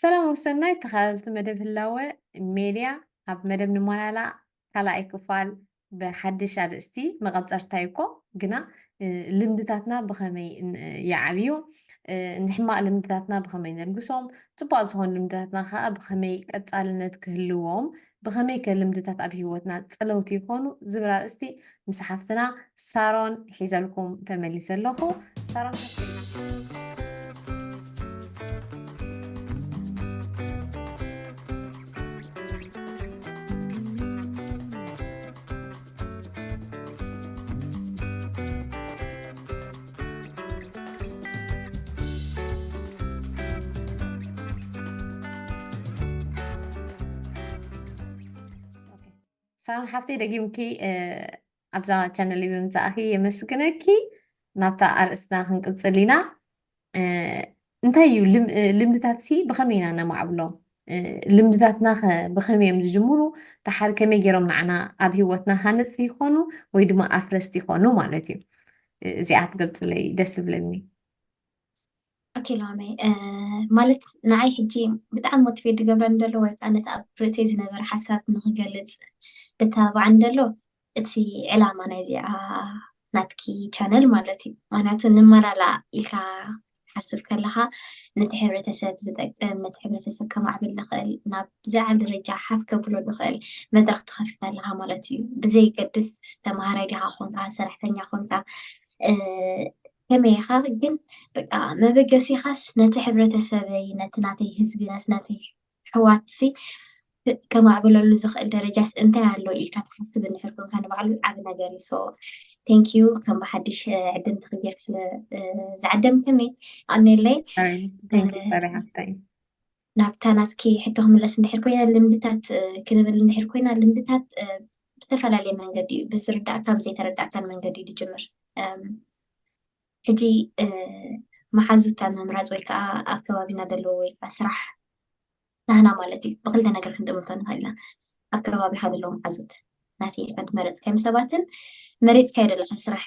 ሰላም ወሰናይ ተኸታተልቲ መደብ ህላወ ሜድያ ኣብ መደብ ንሞላላዕ ካልኣይ ክፋል ብሓድሽ ኣርእስቲ መቐፀርታ ይኮ ግና ልምድታትና ብኸመይ ይዓብዩ ንሕማቕ ልምድታትና ብኸመይ ነልግሶም ፅቡቅ ዝኾኑ ልምድታትና ከዓ ብኸመይ ቀፃልነት ክህልዎም ብኸመይ ከ ልምድታት ኣብ ሂወትና ፀለውቲ ይኾኑ ዝብል ኣርእስቲ ምስ ሓፍትና ሳሮን ሒዘልኩም ተመሊሰ ኣለኹ ሳሮን ሳሮን ሓፍተይ ደጊምኪ ኣብዛ ቻነል ብምምፃእኺ የመስግነኪ ናብታ ኣርእስትና ክንቅፅል ኢና እንታይ እዩ ልምድታት ብኸመይ ኢና ነማዕብሎም ልምድታትና ኸ ብኸመይ እዮም ዝጅምሩ ድሓር ከመይ ገይሮም ንዓና ኣብ ሂወትና ሃነፅቲ ይኾኑ ወይ ድማ ኣፍረስቲ ይኾኑ ማለት እዩ እዚኣ ትገልፅለይ ደስ ዝብለኒ ኦኬ ሎሚ ማለት ንዓይ ሕጂ ብጣዕሚ ሞቲቬት ዝገብረኒ ዘሎ ወይ ከዓ ነቲ ኣብ ርእሰይ ዝነበረ ሓሳብ ንክገልፅ ብታብዓ እንተሎ እቲ ዕላማ ናይ እዚኣ ናትኪ ቻነል ማለት እዩ ምክንያቱ ንመላላእ ኢልካ ትሓስብ ከለካ ነቲ ሕብረተሰብ ዝጠቅም ነቲ ሕብረተሰብ ከማዕብል ዝኽእል ናብ ዝዓል ደረጃ ሓፍ ከብሎ ዝኽእል መድረክ ትኸፍት ኣለካ ማለት እዩ ብዘይገድስ ተምሃራይ ዲኻ ኮንካ ሰራሕተኛ ኮንካ ከመይ ኢኻ ግን በቃ መበገሲኻስ ነቲ ሕብረተሰበይ ነቲ ናተይ ህዝቢ ነቲ ናተይ ኣሕዋትሲ ከማዕብለሉ ዝኽእል ደረጃስ እንታይ ኣሎ ኢልካ ትሓስብ እንድሕር ኮንካ ንባዕሉ ዓብ ነገር እዩ ሶ ቴንኪዩ ከም ብሓድሽ ዕድምቲ ክጌር ስለ ዝዓደምክኒ ኣነለይ ናብታ ናትኪ ሕቶ ክምለስ እንድሕር ኮይና ልምድታት ክንብል እንድሕር ኮይና ልምድታት ብዝተፈላለየ መንገዲ እዩ ብዝርዳእካ ብዘይተረዳእካን መንገዲ እዩ ዝጅምር ሕጂ መሓዙታ ምምራፅ ወይ ከዓ ኣብ ከባቢና ዘለዎ ወይ ከዓ ስራሕ ናህና ማለት እዩ ብክልተ ነገር ክንጥምቶ ንኽእል ኢና ኣብ ከባቢካ ዘለዎ መሓዙት ናተይ ኢልካ ድመረፅካዮም ሰባትን መሬፅካ ዘለካ ስራሕ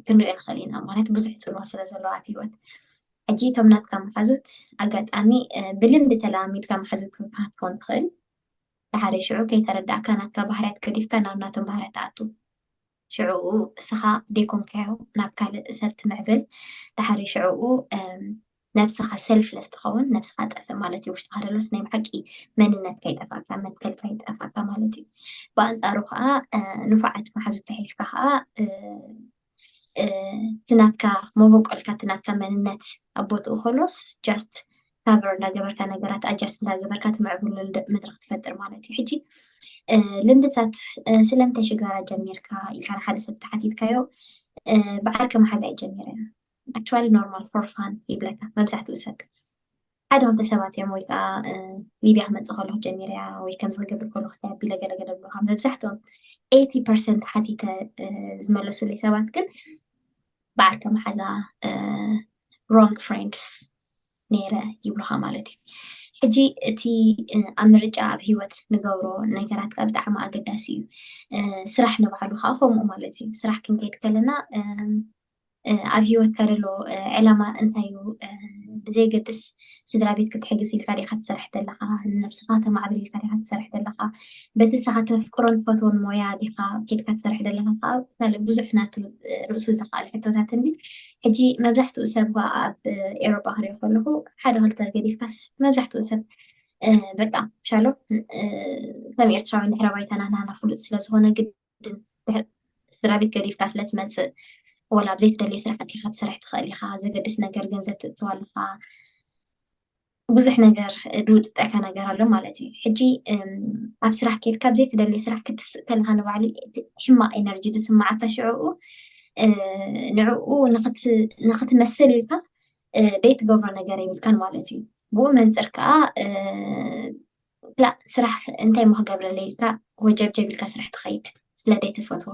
ክንሪኦ ንኽእል ኢና ምክንያቱ ብዙሕ ፅልዋ ስለ ዘለዎ ኣብ ሂወት ሕጂ እቶም ናትካ መሓዙት ኣጋጣሚ ብልምዲ ተለማሚድካ መሓዙት ክትከውን ትኽእል ድሓደ ሽዑ ከይተረዳእካ ናትካ ባህርያት ገዲፍካ ናብ ናቶም ባህርያት ተኣቱ ሽዑኡ እስኻ ደይኮንካዮ ናብ ካልእ ሰብ ትምዕብል ድሓደ ሽዑኡ ነብስኻ ሰልፍለስ ትኸውን ነብስኻ ጠፍእ ማለት እዩ ውሽጥኻ ደሎስ ናይ ብሓቂ መንነትካ ይጠፋእካ መትከልካ ይጠፋእካ ማለት እዩ ብኣንፃሩ ከዓ ንፉዓት መሓዙት ተሒዝካ ከዓ ትናትካ መበቆልካ ትናትካ መንነት ኣብ ቦትኡ ከሎስ ጃስት ካቨር እንዳገበርካ ነገራት ኣጃስት እንዳገበርካ ትምዕብለሉ መድረክ ትፈጥር ማለት እዩ ሕጂ ልምድታት ስለምንታይ ሽጋራ ጀሚርካ ኢልካ ንሓደ ሰብ ተሓቲትካዮ ብዓርከ መሓዝ ኣይጀሚረ ኣክቹዋሊ ኖርማል ፎር ፋን ይብለካ መብዛሕትኡ ሰብ ሓደ ክልተ ሰባት እዮም ወይ ከዓ ሊብያ ክመፅእ ከለኩ ጀሚረ እያ ወይ ከምዚ ክገብር ከለኩ ክስታይ ኣቢለ ገለገለ ብልካ መብዛሕትኦም 80% ሓቲተ ዝመለሱለይ ሰባት ግን ብዓርከ መሓዛ ሮንግ ፍሬንድስ ነይረ ይብሉካ ማለት እዩ ሕጂ እቲ ኣብ ምርጫ ኣብ ሂወት ንገብሮ ነገራት ካብ ብጣዕሚ ኣገዳሲ እዩ ስራሕ ንባዕሉ ከዓ ከምኡ ማለት እዩ ስራሕ ክንከይድ ከለና ኣብ ሂወትካ ዘሎ ዕላማ እንታይ እዩ ብዘይገድስ ስድራ ቤት ክትሕግዝ ኢልካ ዲኻ ትሰርሕ ዘለካ ንነብስኻ ተማዕብል ኢልካ ዲኻ ትሰርሕ ዘለካ በቲ ስኻ ተፍቅሮን ትፈትዎን ሞያ ዲኻ ከይድካ ትሰርሕ ዘለካ ከዓ ካልእ ብዙሕ ናቱ ርእሱ ዝተኻእለ ሕቶታት እኒ ሕጂ መብዛሕትኡ ሰብ ኣብ ኤሮጳ ክሪኦ ከለኹ ሓደ ክልተ ገዲፍካስ መብዛሕትኡ ሰብ በቃ ሻሎ ከም ኤርትራዊ ድሕረ ባይታና ናና ፍሉጥ ስለዝኾነ ግድን ስድራ ቤት ገዲፍካ ስለትመፅእ ወላ ብዘይትደልዮ ስራሕ ኣትካ ትሰርሕ ትኽእል ኢኻ ዘገድስ ነገር ገንዘብ ትእትዋ ኣለካ ብዙሕ ነገር ዝውጥጠካ ነገር ኣሎ ማለት እዩ ሕጂ ኣብ ስራሕ ከይድካ ብዘይትደልዮ ስራሕ ክትስእ ከለካ ንባዕሉ ሕማቅ ኤነርጂ ዝስማዓካ ሽዑኡ ንዕኡ ንክትመስል ኢልካ ደይትገብሮ ነገር የብልካን ማለት እዩ ብኡ መንፅር ከዓ ላ ስራሕ እንታይ ሞ ክገብረለ ኢልካ ወጀብጀብ ኢልካ ስራሕ ትኸይድ ስለ ደይትፈትዎ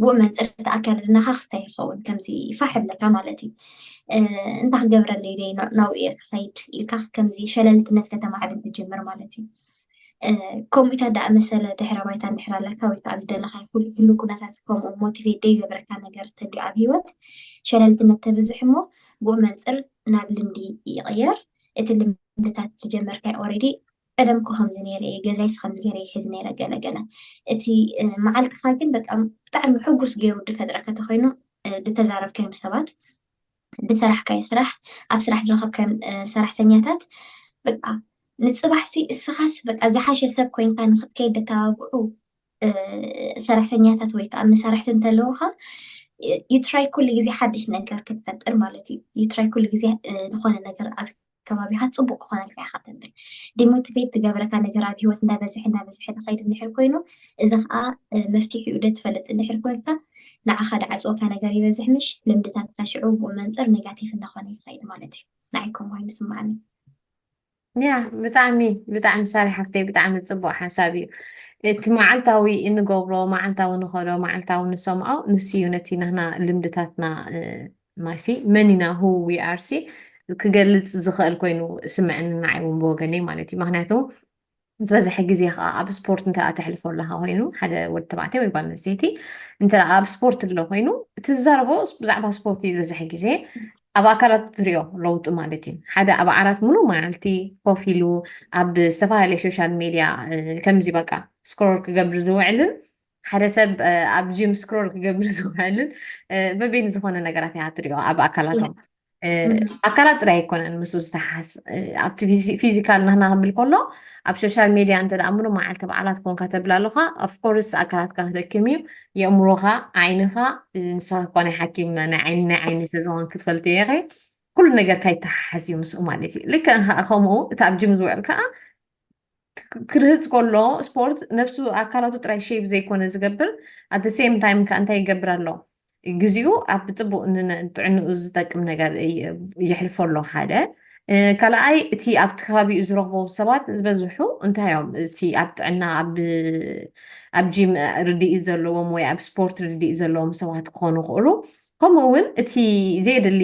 ብኡ መንፅር ተኣካልድናኻ ክስታይ ይኸውን ከምዚ ፋሕ ብለካ ማለት እዩ እንታይ ክገብረለይ ደይ ናብኡ እየ ክኸይድ ኢልካ ከምዚ ሸለልትነት ከተማዕብል ትጅምር ማለት እዩ ከምኡታት ዳኣ መሰለ ድሕረ ባይታ እንድሕር ኣለካ ወይ ከዓ ኣብ ዝደለካ ኩሉ ኩነታት ከምኡ ሞቲቬት ደይገብረካ ነገር ተልዩ ኣብ ሂወት ሸለልትነት ተብዝሕ እሞ ብኡ መንፅር ናብ ልምዲ ይቕየር እቲ ልምድታት ዝጀመርካዮ ኦልሬዲ ቀደም እኮ ከምዚ ነይረ እየ ገዛይስ ከምዚ ገይረ ይሕዝ ነይረ ገለገለ እቲ መዓልትኻ ግን በቃ ብጣዕሚ ሕጉስ ገይሩ ድፈጥረካ እንተኮይኑ ዝተዛረብካዮም ሰባት ብስራሕካዮ ስራሕ ኣብ ስራሕ ዝረከብካዮም ሰራሕተኛታት በቃ ንፅባሕሲ እስኻስ በቃ ዝሓሸ ሰብ ኮይንካ ንክትከይድ ተባብዑ ሰራሕተኛታት ወይ ከዓ መሳርሕቲ እንተለውካ ዩትራይ ኩሉ ግዜ ሓድሽ ነገር ክትፈጥር ማለት እዩ ዩትራይ ኩሉ ግዜ ዝኾነ ነገር ኣብ ከባቢካ ፅቡቅ ክኾነልካ ኢካ ተንብል ዲሞቲቬት ዝገበረካ ነገር ኣብ ሂወት እንዳበዝሐ ዝኸይድ እንድሕር ኮይኑ እዚ ከዓ መፍትሒኡ ትፈልጥ እንድሕር ኮይንካ ንዓኻ ድዓፅወካ ነገር ይበዝሕ ምሽ ልምድታትካ ሽዑ ብኡ መንፅር ኔጋቲቭ እናኾነ ይኸይድ ማለት እዩ ንዓይኩም ዋይን ስማዓኒ ያ ብጣዕሚ ሳሪ ሓፍተይ ብጣዕሚ ፅቡቅ ሓሳብ እዩ እቲ መዓልታዊ እንገብሮ መዓልታዊ ንኸዶ መዓልታዊ ንሰምዖ ንስ እዩ ነቲ ንሕና ልምድታትና ማሲ መኒና ሁ ዊ ኣርሲ ክገልፅ ዝኽእል ኮይኑ ስምዕኒ ንዓይ እውን ብወገነይ ማለት እዩ ምክንያቱ ዝበዝሐ ግዜ ከዓ ኣብ ስፖርት እንተ ተሕልፎ ኣለካ ኮይኑ ሓደ ወዲ ተባዕታይ ወይ ጓል ኣንስተይቲ እንተ ኣብ ስፖርት ኣሎ ኮይኑ እቲ ዝዛረቦ ብዛዕባ ስፖርት እዩ ዝበዝሐ ግዜ ኣብ ኣካላት ትሪኦ ለውጢ ማለት እዩ ሓደ ኣብ ዓራት ሙሉእ መዓልቲ ኮፍ ኢሉ ኣብ ዝተፈላለየ ሶሻል ሚድያ ከምዚ በቃ ስክሮል ክገብር ዝውዕልን ሓደ ሰብ ኣብ ጂም ስክሮል ክገብር ዝውዕልን በበይኒ ዝኾነ ነገራት እያ ትሪኦ ኣብ ኣካላቶም ኣካላት ጥራይ ኣይኮነን ምስ ዝተሓስ ኣብቲ ፊዚካል ናህና ክብል ከሎ ኣብ ሶሻል ሚድያ እንተ ደኣ ሙሉእ መዓልቲ በዓላት ኮንካ ተብል ኣለካ ኣፍኮርስ ኣካላትካ ክደክም እዩ የእምሮኻ ዓይንኻ ንስኻ ኮነ ሓኪም ናይ ዓይኒ ስለዝኾን ክትፈልጥ እየ ኩሉ ነገር ካይተሓሓዝ እዩ ምስኡ ማለት እዩ ልክዕ ከምኡ እቲ ኣብ ጅም ዝውዕል ከዓ ክርህፅ ከሎ ስፖርት ነፍሱ ኣካላቱ ጥራይ ሼፕ ዘይኮነ ዝገብር ኣት ሴም ታይም ከዓ እንታይ ይገብር ኣሎ ግዚኡ ኣብ ፅቡቅ ጥዕንኡ ዝጠቅም ነገር የሕልፎ ኣሎ ሓደ ካልኣይ እቲ ኣብቲ ከባቢኡ ዝረክቦ ሰባት ዝበዝሑ እንታይ እዮም እቲ ኣብ ጥዕና ኣብ ጂም ርድኢት ዘለዎም ወይ ኣብ ስፖርት ርድኢት ዘለዎም ሰባት ክኾኑ ይኽእሉ ከምኡ እውን እቲ ዘየድሊ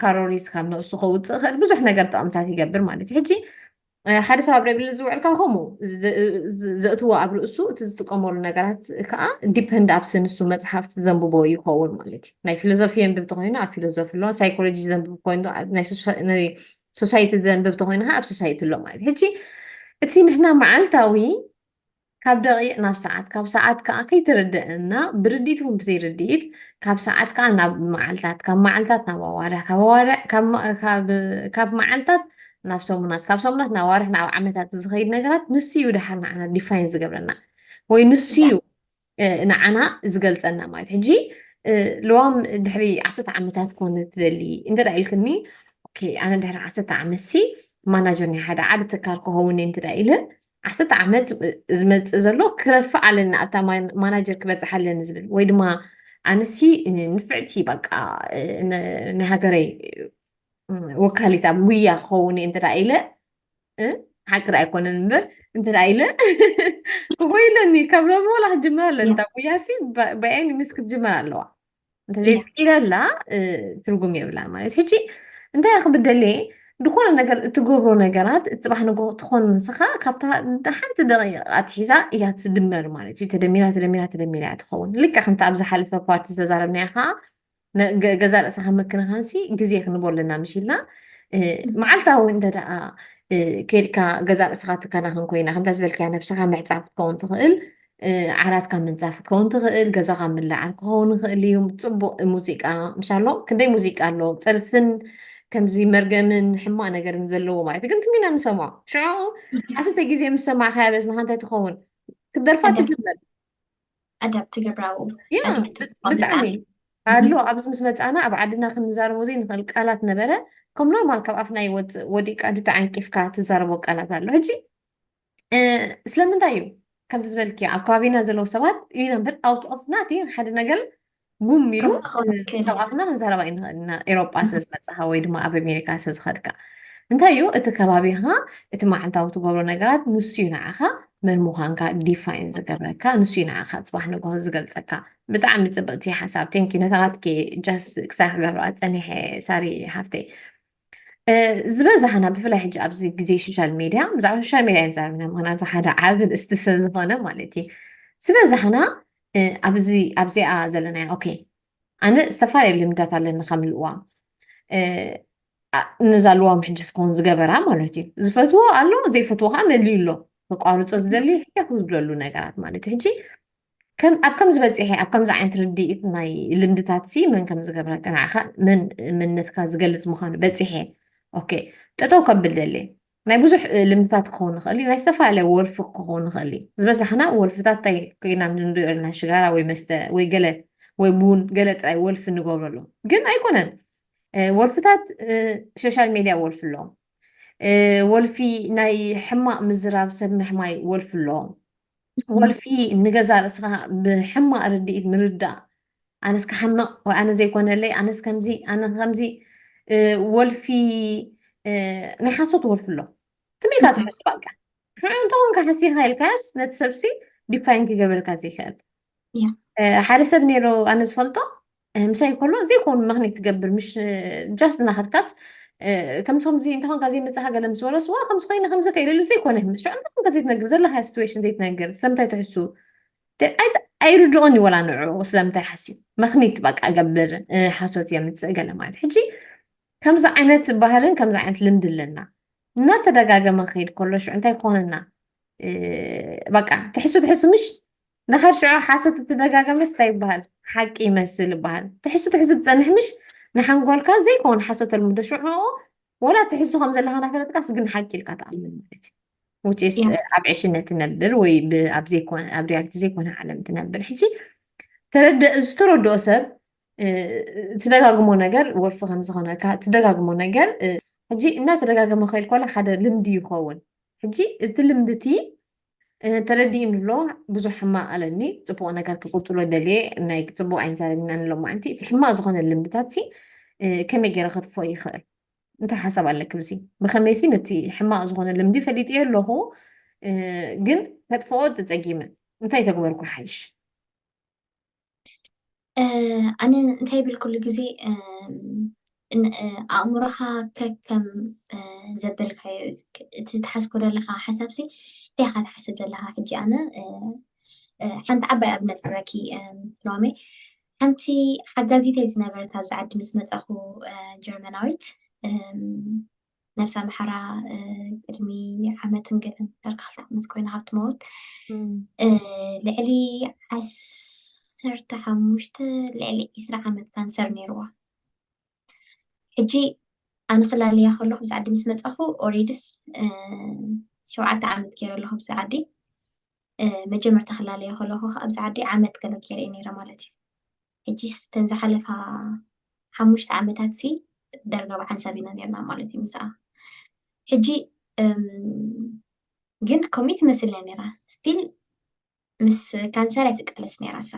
ካሎሪስ ካብ ነብሱ ከውፅእ ክእል ብዙሕ ነገር ጥቕምታት ይገብር ማለት እዩ ሕጂ ሓደ ሰብ ኣብ ረግሊ ዝውዕልካ ከምኡ ዘእትዎ ኣብ ርእሱ እቲ ዝጥቀመሉ ነገራት ከዓ ዲፐንድ ኣብቲ ንሱ መፅሓፍቲ ዘንብቦ ይኸውን ማለት እዩ ናይ ፊሎዞፊ የንብብ ተኮይኑ ኣብ ፊሎዞፊ ኣሎ ሳይኮሎጂ ዘንብብ ኮይኑ ናይ ሶሳይቲ ዘንብብ ተኮይኑ ኣብ ሶሳይቲ ኣሎ ማለት ሕጂ እቲ ንሕና መዓልታዊ ካብ ደቂቕ ናብ ሰዓት ካብ ሰዓት ከዓ ከይተረድአና ብርዲት እውን ብዘይርድኢት ካብ ሰዓት ከዓ ናብ መዓልታት ካብ መዓልታት ናብ ኣዋርሕ ካብ መዓልታት ናብ ሰሙናት ካብ ሰሙናት ናብ ኣዋርሕ ናብ ዓመታት ዝኸይድ ነገራት ንሱ እዩ ድሓር ንዓና ዲፋይን ዝገብረና ወይ ንሱ እዩ ንዓና ዝገልፀና ማለት ሕጂ ልዋም ድሕሪ 10 ዓመታት ክኾን ትደሊ እንተዳ ኢልክኒ ኣነ ድሕሪ 10 ዓመት ሲ ማናጀር ናይ ሓደ ዓብ ትካል ክኸውን እንተዳ ኢለ 10 ዓመት ዝመፅእ ዘሎ ክረፍዕ ኣለኒ ኣብታ ማናጀር ክበፅሕ ኣለኒ ዝብል ወይ ድማ ኣነሲ ንፍዕቲ በቃ ናይ ሃገረይ ወካሊት ኣብ ጉያ ክኸውን እንተዳ ኢለ ሓቂ ኣይኮነን እምበር እንተዳ ኢለ ክጎይለኒ ካብ ሎሚ ወላ ክጅመር ኣለኒ እታ ጉያሲ ብአይኒ ምስ ክትጅመር ኣለዋ እንተዘይፅኢለላ ትርጉም የብላ ማለት ሕጂ እንታይ ክብደለየ ድኾነ ነገር እትገብሮ ነገራት እፅባሕ ንጎ ትኾን ንስኻ ካብታ ሓንቲ ደቂቕ ኣትሒዛ እያ ትድመር ማለት እዩ ተደሚራ ትኸውን ልክዕ ከምቲ ኣብ ዝሓለፈ ፓርቲ ዝተዛረብናዮ ከዓ ገዛ ርእስኻ ምክንኻንሲ ግዜ ክንበለና ምሽ ኢልና መዓልታዊ እንተ ደኣ ከድካ ገዛ ርእስኻ ትከናኽን ኮይና ከምታ ዝበልካያ ነብስኻ ምዕፃብ ክትከውን ትኽእል ዓራትካ ምንፃፍ ክትከውን ትኽእል ገዛኻ ምልዓል ክኸውን ይኽእል እዩ ፅቡቅ ሙዚቃ ምሻሎ ክንደይ ሙዚቃ ኣሎ ፀልፍን ከምዚ መርገምን ሕማቅ ነገርን ዘለዎ ማለት ግን ትሚና ንሰምዖ ሽዑ ዓሰርተ ግዜ ምስ ሰማዕካ በዝናኻ እንታይ ትኸውን ክደርፋ ትጅመር ኣዳፕት ትገብራው ብጣዕሚ ኣሎ ኣብዚ ምስ መፃና ኣብ ዓድና ክንዛረቦ ዘይንኽእል ቃላት ነበረ ከም ኖርማል ካብ ኣፍና ይወፅእ ወዲቃ ዱታ ዓንቂፍካ ትዛረቦ ቃላት ኣሎ ሕጂ ስለምንታይ እዩ ከምቲ ዝበልኪ ኣብ ከባቢና ዘለው ሰባት ኢና እምበር ኣውት ኦፍ ናት ሓደ ነገር ጉም ኢሉ ካብ ኣፍና ክንዛረባ ይንኽእል ኢና ኤሮጳ ስለዝመፅኻ ወይ ድማ ኣብ ኣሜሪካ ስለዝኸድካ እንታይ እዩ እቲ ከባቢኻ እቲ መዓልታዊ ትገብሮ ነገራት ንሱ እዩ ንዓኻ መን ምዃንካ ዲፋይን ዝገብረካ ንሱ እዩ ንዓኻ ፅባሕ ንግሆ ዝገልፀካ ብጣዕሚ ፅብቕቲ ሓሳብ ቴንኪዩ ነታኻትኪ ጃስት ክሳብ ክገብራ ፀኒሐ ሳሪ ሓፍተይ ዝበዛሕና ብፍላይ ሕጂ ኣብዚ ግዜ ሶሻል ሚድያ ብዛዕባ ሶሻል ሚድያ ንዛረብና ምክንያቱ ሓደ ዓብን እስቲ ስለዝኾነ ማለት እዩ ዝበዛሕና ኣብዚኣ ዘለና ኦኬ ኣነ ዝተፈላለዩ ልምድታት ኣለኒ ከም ልእዋም نزالوهم حجة تكون زجبرها مالتي زفتوه قالوا زي فتوها مليلو فقالوا تصدلي حكي خزبلو نجارات مالتي هجي كم أبكم زبدتي هي أبكم زعين تردي ناي لمدتاتسي من كم زجبرها كان عخا من نتكاز جلت مخان بدتي هي أوكي تتو قبل دلي ناي بزح لمدتات كون خلي ناي استفعل ورف كون خلي بس إحنا ورفتات تاي كينا ندير لنا شجرة وي جلت ويبون جلت أي ورف نقول له جن أيقونن ولفتات سوشيال ميديا ولفلهم ولفي ناي حماق مزراب سب محماي ولفلهم ولفي نجزا رسخة بحماق رديت مردا أنا سك حماق وأنا زي كون لي أنا سكمزي أنا خمزي ولفي نحاسوت ولفلهم تمي كاتو حس بقى طبعا كحسي هاي الكاس نتسبسي ديفاين كي قبل كازي خال حارة سب نيرو أنا زفلتو مساي كله زي كون مغني تقبل مش جاست ناخد كاس كم تهم زي انت هون قاعدين نتسحق على مسوله سوا خمس قينا خمسة كيلو زي كونه مش شو عندكم قاعدين تنقل زي لها سيتويشن زي تنقل سلمتي تحسوا اي رجعوني ولا نوع وسلمتي حسي مخني تبقى اقبر حاسوت يا متسقله مالت حجي كم زعينت بهرن كم زعينت لمد لنا ما تدقاقه ما خير كله شو انت يكوننا بقى تحسوا مش نخر شعور حاسو تتدقاقه مش طيب بهال حق يمثل بهال تحسوا تزنح مش نحن نقول كان زي كون حاسو المدة شعور ولا تحسوا خمسة لها نفرت كاس قن حكي لك تعلم مالتي وتيس أب عشنا تنبر أب زي كون أب ريالتي زي كون عالم تنبر حجي استرد أسر تدقاقمو نجر ورف خمسة خنا تدقاقمو نجر حجي إنها تدقاقمو خير كل حدا لمدي يخون حجي لمدتي تردي إنه ብዙሕ ሕማቕ ኣለኒ ፅቡቕ ነገር ክቁፅሎ ደልየ ናይ ፅቡቕ ዓይነት ዘረብና ንሎ ማዓንቲ እቲ ሕማቕ ዝኾነ ልምድታት ከመይ ገይረ ከጥፍኦ ይኽእል እንታይ ሓሳብ ኣለክ ብዚ ብኸመይ ነቲ ሕማቕ ዝኾነ ልምዲ ፈሊጥየ ኣለኹ ግን ከጥፍኦ ተፀጊመ እንታይ ተግበርኩ ሓይሽ ኣነ እንታይ ብል ኩሉ ግዜ ኣእምሮኻ ከከም ዘበልካዮ እቲ ትሓስቦ ዘለካ ሓሳብሲ እንታይ ኢኻ ትሓስብ ዘለካ ሕጂ ኣነ ሓንቲ ዓባይ ኣብነት ዝበኪ ሎሚ ሓንቲ ሓጋዚተይ ዝነበረት ኣብዚ ዓዲ ምስ መፀኹ ጀርመናዊት ነፍሳ መሓራ ቅድሚ ዓመትን ገለን ዳርጋ 2 ዓመት ኮይና ካብ ትመውት ልዕሊ 15 ልዕሊ 20 ዓመት ካንሰር ነይርዋ ሕጂ ኣነ ክላለያ ከለኹ ኣብዚ ዓዲ ምስ መፀኹ ኦሬድስ 7 ዓመት ገይረ ኣለኹ ኣብዚ ዓዲ መጀመርታ ክላለያ ከለኹ ኣብዚ ዓዲ ዓመት ገለ ገይረ ነይረ ማለት እዩ ሕጂ ተን ዝሓለፋ 5 ዓመታት ሲ ዳርጋ ብሓንሳብ ኢና ነርና ማለት እዩ ምስኣ ሕጂ ግን ኮሚት መስል ነይራ ስቲል ምስ ካንሰር ኣይትቃለስ ነይራሳ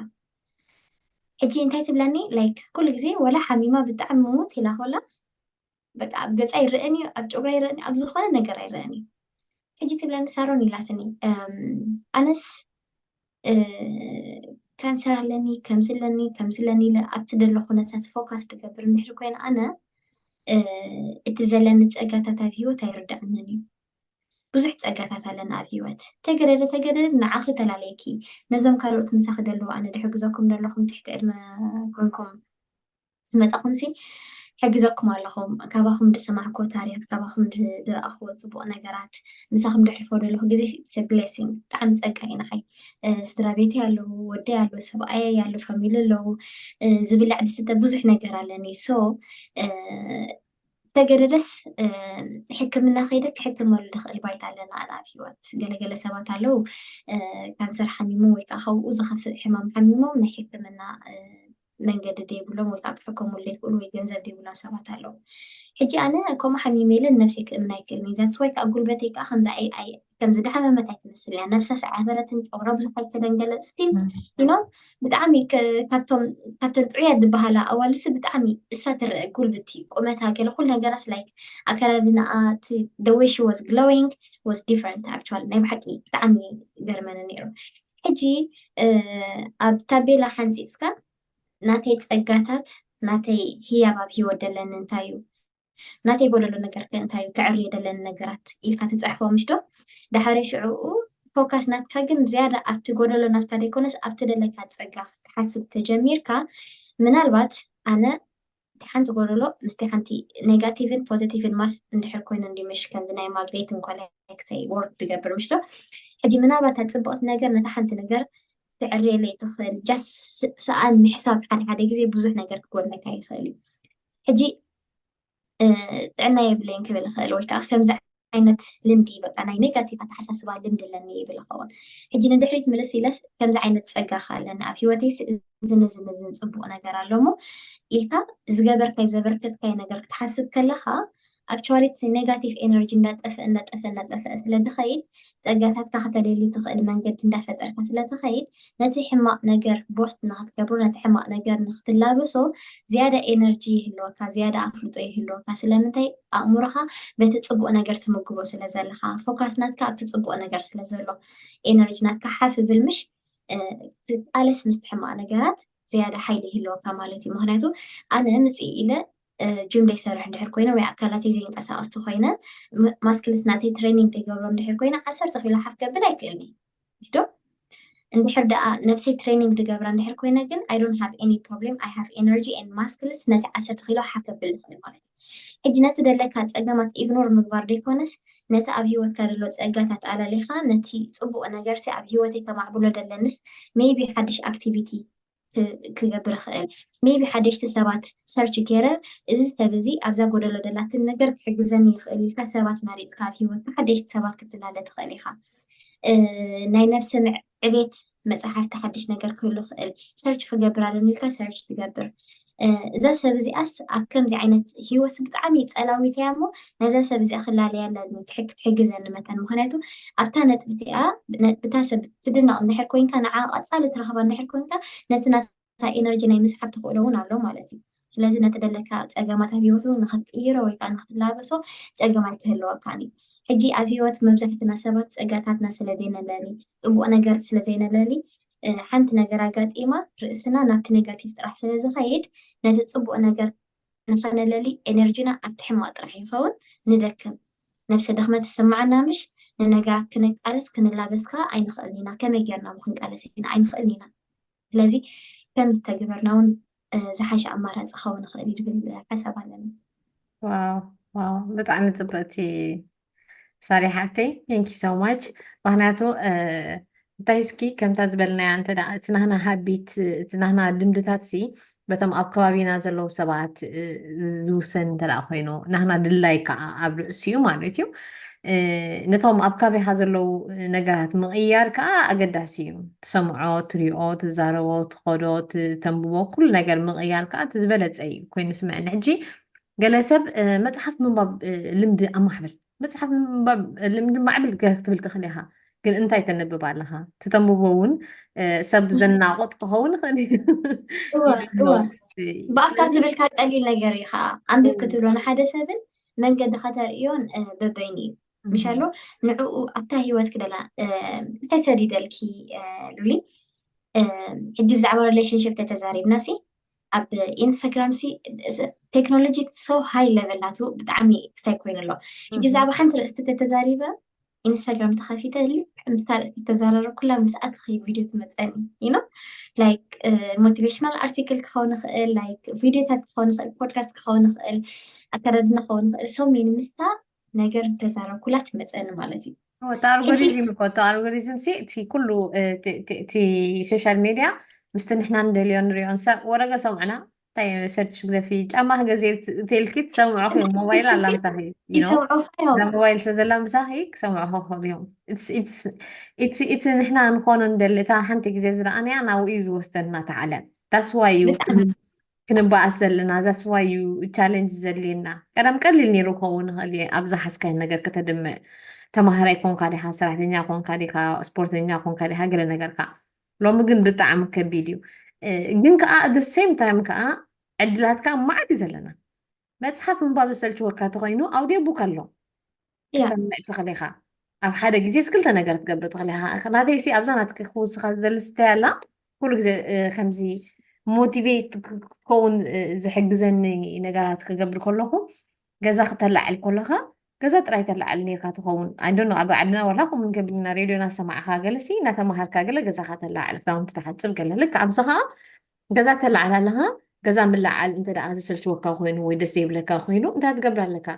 ሕጂ እንታይ ትብለኒ ላይክ ኩሉ ግዜ ወላ ሓሚማ ብጣዕሚ ምሞት ኢላ ኮላ በቃ ኣብ ገፃ ይርአኒ ኣብ ጨጉራ ይርአኒ ኣብ ዝኾነ ነገር ኣይርአኒ ሕጂ ትብለኒ ሳሮን ኢላትኒ ኣነስ ካንሰር ኣለኒ ከምዝለኒ ኣብቲ ደሎ ኩነታት ፎካስ ትገብር እንድሕር ኮይነ ኣነ እቲ ዘለኒ ፀጋታት ኣብ ሂወት ኣይርዳእንን እዩ ብዙሕ ፀጋታት ኣለና ኣብ ሂወት ተገደደ ንዓኺ ተላለየኪ ነዞም ካልኦት ምሳኺ ደለዉ ኣነ ድሕግዘኩም ዘለኹም ትሕቲ ዕድመ ኮንኩም ዝመፃኹም ሲ ሕግዘኩም ኣለኹም ካባኹም ድሰማዕኮ ታሪክ ካባኹም ድረኣኽዎ ፅቡቅ ነገራት ምሳኹም ድሕልፎ ዘለኹ ግዜ ስ ብሌሲንግ ብጣዕሚ ፀጋ ኢና ኸይ ስድራ ቤተይ ኣለዉ ወደይ ኣለዉ ሰብኣየይ ኣለዉ ፋሚሊ ኣለዉ ዝብላዕ ድስተ ብዙሕ ነገር ኣለኒ ሶ ተገደደስ ሕክምና ከይደ ክሕክመሉ ዝኽእል ባይታ ኣለና ኣነ ኣብ ሂወት ገለገለ ሰባት ኣለዉ ካንሰር ሓሚሞም ወይ ከዓ ካብኡ ዝኸፍእ ሕማም ሓሚሞም ናይ ሕክምና መንገዲ ደይብሎም ወይ ከዓ ክሕከሙሉ ዘይክእሉ ወይ ገንዘብ ደይብሎም ሰባት ኣለዉ ሕጂ ኣነ ከምኡ ሓሚመ ኢለ ነፍሰይ ክእምና ይክእልኒ ዛትስ ዋይ ከዓ ጉልበተይ ከዓ ከምዚ ከምዚ ድሓመመት ኣይትመስል እያ ነፍሳስ ዓፈረትን ጨጉራ ብዙሕ ኣይከደንገለ ስቲል ዩኖ ብጣዕሚ ካብተን ጥዑያት ዝበሃላ ኣዋልሲ ብጣዕሚ እሳ ትርአ ጉልብቲ ቁመታ ገለ ኩሉ ነገራስ ላይክ ኣከዳድናኣ the way she was glowing was different actually ናይ ብሓቂ ብጣዕሚ ገርመኒ ነይሩ ሕጂ ኣብ ታቤላ ሓንፂፅካ ናተይ ፀጋታት ናተይ ህያብ ኣብ ሂወት ደለኒ እንታይ እዩ ናተይ ጎደሎ ነገር እንታይ እዩ ክዕርዮ ደለኒ ነገራት ኢልካ ትፅሕፎም ምሽ ዶ ድሓረ ሽዑኡ ፎካስ ናትካ ግን ዝያዳ ኣብቲ ጎደሎ ናትካ ደይኮነስ ኣብቲ ደለካ ፀጋ ክትሓስብ ተጀሚርካ ምናልባት ኣነ حنت قولوا مستي حنتي نيجاتيفين بوزيتيفين ماس ندحر كوينا ندي مش كان زناي ماجريت نقول هيك سي وورك تجبر مش ده حدي منابت هتصبقت نجر نتا حنت نجر تعري لي تخيل جس سأل محساب عن هذا جزء بزح نجر كقول لك هاي سالي حدي تعنا يبلين كبل خيل ويكا كم عينت لمدي بقى أنا نيجاتيف أتحسس بها لمد لني بالخوان حجينا دحريت ملسي لس كم عينت تسقى خالنا في وتيس زن صبو أنا جرى لهم إلكا زجبر كي زبركت كي نجر تحسب كلها actually it's negative energy ندأف أسلا تخيل تسقى حتى ليلو تخيل من قد ندفت أسلا تخيل نتي حما نجر بوست نهت كبر نتي حما نجر نخت لابسه زيادة energy هلوكا زيادة أفلط أي هلوكا سلامتي أمرها بتتصبو نجر تمقبو سلا زلها فوكس نتكا بتتصبو نجر سلا زلو energy نتكا حافي بالمش تتقالس مستحما نجرات زيادة حيلي هلوكا مالتي مهناتو أنا مسي إلى جملة يسرح ندحر كوينا ويا أكلاتي زين أسا أستخوينا ماسكلس ناتي ترينينج تيجاوبرم ندحر كوينا عسر تخيلو حفكة بلا يكلني شتو ندحر دا نفسي ترينينج تيجاوبرم ندحر كوينا جن I don't have any problem I have energy and muscles ناتي عسر تخيلو حفكة بلا يكلني مالتي حجي ناتي دلكات أجمعت إغنور مقبار ديكونس نتا أب هيوت كارلوت أجاتات على ليخا نتي صبو أنا جرسي أب هيوتي كمعبولة دلنس maybe حدش activity كجبر خيل maybe حدش تسابات سيرش كيرا إذا تبزي أبزا قولة دلات النجر كحجزني خيل الكسابات ماريز كافي وتحدش تسابات كتلالة خيلها ناي نفس مع عبيت مصحف تحدش نجر كله خيل سيرش كجبر على نلك سيرش تجبر إذا سبزي أس أكم دي عينت هو سبت عميت ألاوي تيامو نزا سبزي أخلى عليها لأنه تحجز أن مثلا مهنته أبتانت بتاع بتاسب تدنا أن نحر كوين كان أتصال ترخب أن نحر كوين كان نتنا إنرجي ناي مسحب تقولون على مالتي ስለዚህ ነተደለካ ፀገማት ኣብ ሂወቱ ንኽትቅይሮ ወይ ከዓ ንኽትላበሶ ፀገማት ክህልዎ ከዓኒ ሕጂ ኣብ ሂወት መብዛሕትና ሰባት ፀጋታትና ስለ ዘይነለኒ ፅቡቅ ነገር ስለ ዘይነለኒ ሓንቲ ነገር ኣጋጢማ ርእስና ናብቲ ኔጋቲቭ ጥራሕ ስለ ዝኸይድ ነቲ ፅቡቅ ነገር ንኸነለሊ ኤነርጂና ኣብቲ ሕማቅ ጥራሕ ይኸውን ንደክም ነብሰ ደኽመት ትስምዓና ምሽ ንነገራት ክንቃለስ ክንላበስካ ኣይንኽእልን ኢና ከመይ ጌርና ክንቃለስ ኢና ኣይንኽእልን ኢና ስለዚ ከም ዝተገበርና እውን ዝሓሸ ኣማራፂ ክኸውን ይኽእል እዩ ዝብል ሓሳብ ኣለኒ ዋው ዋው ብጣዕሚ ፅብቕቲ ሰሪሓተይ ቴንኪ ሶ ማች ምክንያቱ እንታይ እስኪ ከምታ ዝበልናያ እንተ እቲ ናህና ሃቢት እቲ ናህና ልምድታት ሲ በቶም ኣብ ከባቢና ዘለው ሰባት ዝውሰን እንተደኣ ኮይኑ ናህና ድላይ ከዓ ኣብ ርእሲ እዩ ማለት እዩ ነቶም ኣብ ከባቢካ ዘለው ነገራት ምቕያር ከዓ ኣገዳሲ እዩ ትሰምዖ ትሪኦ ትዛረቦ ትኸዶ ተንብቦ ኩሉ ነገር ምቕያር ከዓ እቲ ዝበለፀ እዩ ኮይኑ ስምዐኒ ሕጂ ገለ ሰብ መፅሓፍ ምንባብ ልምዲ ኣማሕብል መፅሓፍ ምንባብ ልምዲ ማዕብል ክትብል ትኽእል ኢኻ ግን እንታይ ተነብብ ኣለኻ ትተንብቦ እውን ሰብ ዘናቆጥ ክኸውን ይኽእል እዋ ብኣፍካ ዝብልካ ቀሊል ነገር እዩ ከዓ ኣንብብ ክትብሎ ንሓደ ሰብን መንገዲ ከተርእዮን በበይኒ እዩ ምሻሎ ንዕኡ ኣብታ ሂወት ክደላ እንታይ ሰዲ ደልኪ ሉሊ ሕጂ ብዛዕባ ሪሌሽንሽፕ ተተዛሪብና ሲ ኣብ ኢንስታግራም ሲ ቴክኖሎጂ ሶ ሃይ ሌቨል ናቱ ብጣዕሚ ክሳይ ኮይኑ ኣሎ ሕጂ ብዛዕባ ሓንቲ ርእስቲ ተተዛሪበ ኢንስታግራም ተኸፊተ ምሳሌ ተዘራረብ ኩላ ምስኣት ክኸይድ ቪድዮ ትመፀኒ ዩኖ ላይክ ሞቲቬሽናል ኣርቲክል ክኸውን ይኽእል ላይክ ቪድዮታት ክኸውን ይኽእል ፖድካስት ክኸውን ይኽእል ኣከዳድና ክኸውን ይኽእል ሶ ሜኒ ምስታ ነገር ተዛረብ ኩላ ትመፀኒ ማለት እዩ እቲ ኣልጎሪዝም እኮ እቲ ኣልጎሪዝም ሲ እቲ ኩሉ እቲ ሶሻል ሚድያ ምስቲ ንሕና ንደልዮ ንሪኦ ሰብ ወረገ ሰምዕና እንታይ ሰርች ግደፊ ጫማ ገዜ ተልኪ ትሰምዖ እዮም ሞባይል ኣላ ምሳኺ ሞባይል ስለዘላ ምሳኺ ክሰምዖ ክኽእል እዮም እቲ ንሕና ንኾኖ ንደሊ እታ ሓንቲ ግዜ ዝረኣንያ ናብኡ እዩ ዝወስደና ተዓለም ዳስ ዋይ እዩ ክንበኣስ ዘለና ዳስ ዋይ እዩ ቻሌንጅ ዘድልየና ቀደም ቀሊል ነይሩ ክኸውን ይኽእል እየ ኣብ ዝሓስካዮ ነገር ከተድምዕ ተማሃራይ ኮንካ ዲኻ ሰራሕተኛ ኮንካ ዲኻ ስፖርተኛ ኮንካ ዲኻ ገለ ነገርካ ሎሚ ግን ብጣዕሚ ከቢድ እዩ ግን ከዓ ደ ሴም ታይም ከዓ ዕድላትካ ማዕድ እዩ ዘለና መፅሓፍ ምንባብ ዝሰልችወካ እንተኮይኑ ኣውድዮ ቡክ ኣሎ ክትሰምዕ ትኽእል ኢኻ ኣብ ሓደ ግዜ ክልተ ነገር ትገብር ትኽእል ኢኻ ናተይ ሲ ኣብዛ ናትከ ክውስኻ ዝደሊ ስታይ ኣላ ኩሉ ግዜ ከምዚ ሞቲቬት ክኸውን ዝሕግዘኒ ነገራት ክገብር ከለኹ ገዛ ክተላዕል ከለኻ ገዛ ጥራይ ተላዕል ነርካ ትኸውን ኣንዶኖ ኣብ ዓድና ወላ ከምኡ ገቢልና ሬድዮ እናሰማዕካ ገለሲ እናተማሃርካ ገለ ገዛኻ ተላዕል ክዳውንቲ ተሓፅብ ገለ ልክ ኣብዚ ከዓ ገዛ ተላዕል ኣለኻ ገዛ ምልዓል እንተ ደኣ ዝሰልችወካ ኮይኑ ወይ ደስ ይብለካ ኮይኑ እንታይ ትገብር ኣለካ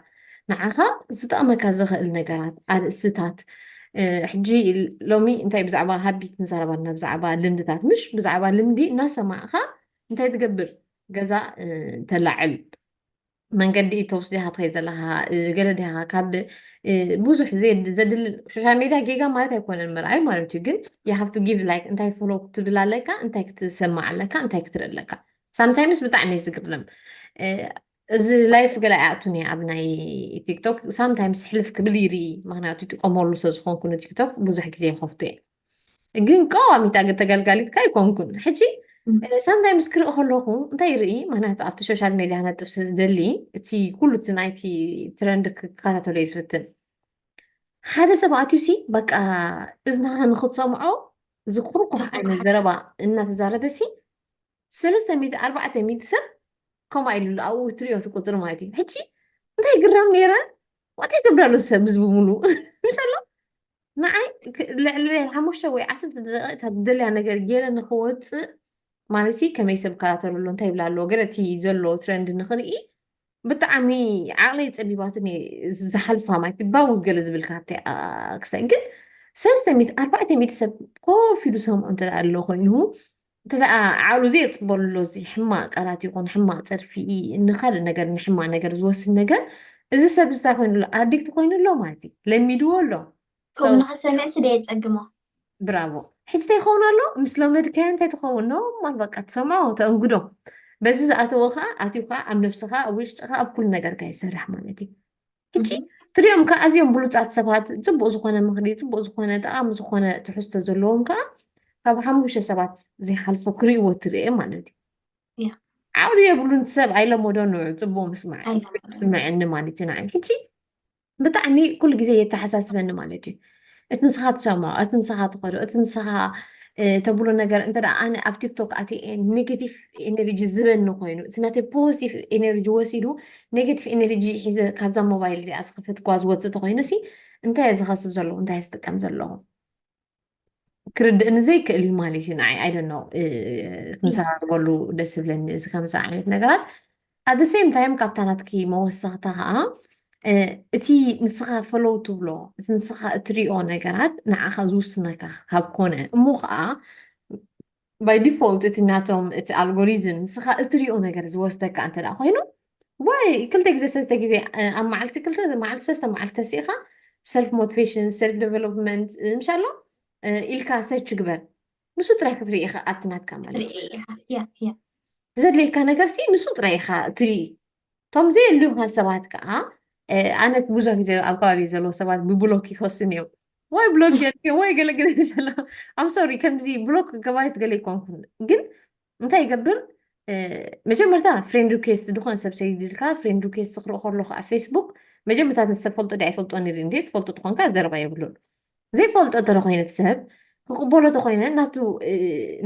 ንዓኻ ዝጠቕመካ ዝኽእል ነገራት ኣርእስታት ሕጂ ሎሚ እንታይ ብዛዕባ ሃቢት ንዛረባና ብዛዕባ ልምድታት ምሽ ብዛዕባ ልምዲ እናሰማዕኻ እንታይ ትገብር ገዛ ተላዕል መንገዲ ተወስዲ ኢኻ ትኸይድ ዘለኻ ገለ ዲኻ ካብ ብዙሕ ዘድል ሶሻል ሚድያ ጌጋ ማለት ኣይኮነን ምርኣይ ማለት እዩ ግን የሃፍቱ ጊቭ ላይክ እንታይ ፎሎ ክትብል ኣለካ እንታይ ክትሰማዕ ኣለካ እንታይ ክትርኢ ኣለካ ሳምታይምስ ብጣዕሚ እዩ ዝግርም እዚ ላይፍ ገለ ኣይኣቱን እየ ኣብ ናይ ቲክቶክ ሳምታይምስ ሕልፍ ክብል ይርኢ ምክንያቱ ይጥቀመሉ ስለ ዝኾንኩ ንቲክቶክ ብዙሕ ግዜ ይኸፍቱ እየ ግን ቀዋሚት ተገልጋሊትካ ኣይኮንኩን ሕጂ ሳምታይምስ ክርኢ ከለኹ እንታይ ይርኢ ምክንያቱ ኣብቲ ሶሻል ሚድያ ነጥፍ ስለዝደሊ እቲ ኩሉ እቲ ናይቲ ትረንድ ክከታተሎ እየ ዝፍትን ሓደ ሰብ ኣትዩሲ በቃ እዝንኻ ንክትሰምዖ ዝኩርኩሕ ዓይነት ዘረባ እናተዛረበሲ 300-400 ሰብ ከምኡ ኢሉ ኣብኡ ትሪኦ ትቁፅር ማለት እዩ ሕጂ እንታይ ግራም ነይረ ዋታይ ገብራሉ ሰብ ህዝቢ ሙሉእ ምሻሎ ንዓይ ልዕሊ 5 ወይ 10 ደቂቃታት ዝደልያ ነገር ገይረ ንክወፅእ ማለት ከመይ ሰብ ከታተልሎ እንታይ ይብላ ኣለዎ ገለ እቲ ዘሎ ትረንድ ንክርኢ ብጣዕሚ ዓቕለይ ፀቢባትን ዝሓልፋ ማለት ባው ገለ ዝብልካ ክሳይ ግን 300-400 ሰብ ኮፍ ኢሉ ሰምዖ እንተ ኣሎ ኮይኑ እንተ ዓሉ ዘየፅበሉሎ እዚ ሕማቅ ቃላት ይኹን ሕማቅ ፀርፊ ንካልእ ነገር ንሕማቅ ነገር ዝወስድ ነገር እዚ ሰብ ዝታ ኮይኑሎ ኣዲክት ኮይኑሎ ማለት እዩ ለሚድዎ ኣሎ ከምኡ ንክሰምዕ ስለ የፀግሞ ብራቮ ሕጂ እንታይ ይኸውን ኣሎ ምስ ለመድካዮ እንታይ ትኸውን ኖ በቃ ትሰምዖ ተእንግዶ በዚ ዝኣተወ ከዓ ኣትዩ ከዓ ኣብ ነፍስኻ ኣብ ውሽጥኻ ኣብ ኩሉ ነገርካ ይሰርሕ ማለት እዩ ሕጂ ትሪኦም ከዓ ኣዝዮም ብሉፃት ሰባት ፅቡቅ ዝኾነ ምክሪ ፅቡቅ ዝኾነ ጠቃሚ ዝኾነ ትሕዝቶ ዘለዎም ከዓ ካብ 5 ሰባት ዘይሓልፉ ክርእይዎ ትርአ ማለት እዩ ዓብሉ የብሉን ሰብ ኣይለመዶ ንዑ ፅቡቅ ምስማዕ ስምዐኒ ማለት እዩ ንዓይ ሕጂ ብጣዕሚ ኩሉ ግዜ የተሓሳስበኒ ማለት እዩ እቲ ንስኻ ትሰምዖ እቲ ንስኻ ትኸዶ እቲ ንስኻ ተብሎ ነገር እንተ ኣነ ኣብ ቲክቶክ ኣትየ ኔጌቲቭ ኤነርጂ ዝበኒ ኮይኑ እቲ ናተይ ፖዚቲቭ ኤነርጂ ወሲዱ ኔጌቲቭ ኤነርጂ ሒዘ ካብዛ ሞባይል እዚኣ ዝኽፈት ጓ ዝወፅእ ተኮይነሲ እንታይ እየ ዝኸስብ ዘለኹ እንታይ እየ ዝጥቀም ዘለኹ ክርድእኒ ዘይክእል እዩ ማለት እዩ ንዓይ ኣይደኖ ክንሰራርበሉ ደስ ዝብለኒ እዚ ከምዚ ዓይነት ነገራት ኣደ ሴም ታይም ካብታ ናትኪ መወሳኽታ ከዓ እቲ ንስኻ ፈሎው ትብሎ እቲ ንስኻ እትሪኦ ነገራት ንዓኻ ዝውስነካ ካብ ኮነ እሞ ከዓ ባይ ዲፎልት እቲ ናቶም እቲ ኣልጎሪዝም ንስኻ እትሪኦ ነገር ዝወስደካ እንተ ደኣ ኮይኑ ወይ 2 ግዜ 3 ግዜ ኣብ መዓልቲ 2 መዓልቲ 3 መዓልቲ ተሲኢኻ ሰልፍ ሞቲቬሽን ሰልፍ ዴቨሎፕመንት ምሻሎ ኢልካ ሰርች ግበር ንሱ ጥራይ ክትርኢ ኢኻ ኣብቲ ናትካ ማለት እዩ ዘድልየካ ነገር ሲ ንሱ ጥራይ ኢኻ ትርኢ እቶም ዘየልዩካ ሰባት ከዓ ኣነ ብዙሕ ግዜ ኣብ ከባቢ ዘለዎ ሰባት ብብሎክ ይኸስን እዮም ወይ ብሎክ ጌርክዮ ወይ ገለገለ ይሸሎ ኣም ሶሪ ከምዚ ብሎክ ገባሪት ገለ ይኮንኩን ግን እንታይ ይገብር መጀመርታ ፍሬንድ ሪኩዌስት ድኾን ሰብ ሰይድልካ ፍሬንድ ሪኩዌስት ክርኢ ከለኹ ኣብ ፌስቡክ መጀመርታ ንሰብ ፈልጦ ዳ ይፈልጦ ነይሩ እንዴ ትፈልጦ ትኾንካ ዘረባ የብሉን ዘይፈልጦ እንተኾይነ እቲ ሰብ ክቅበሎ ተኮይነ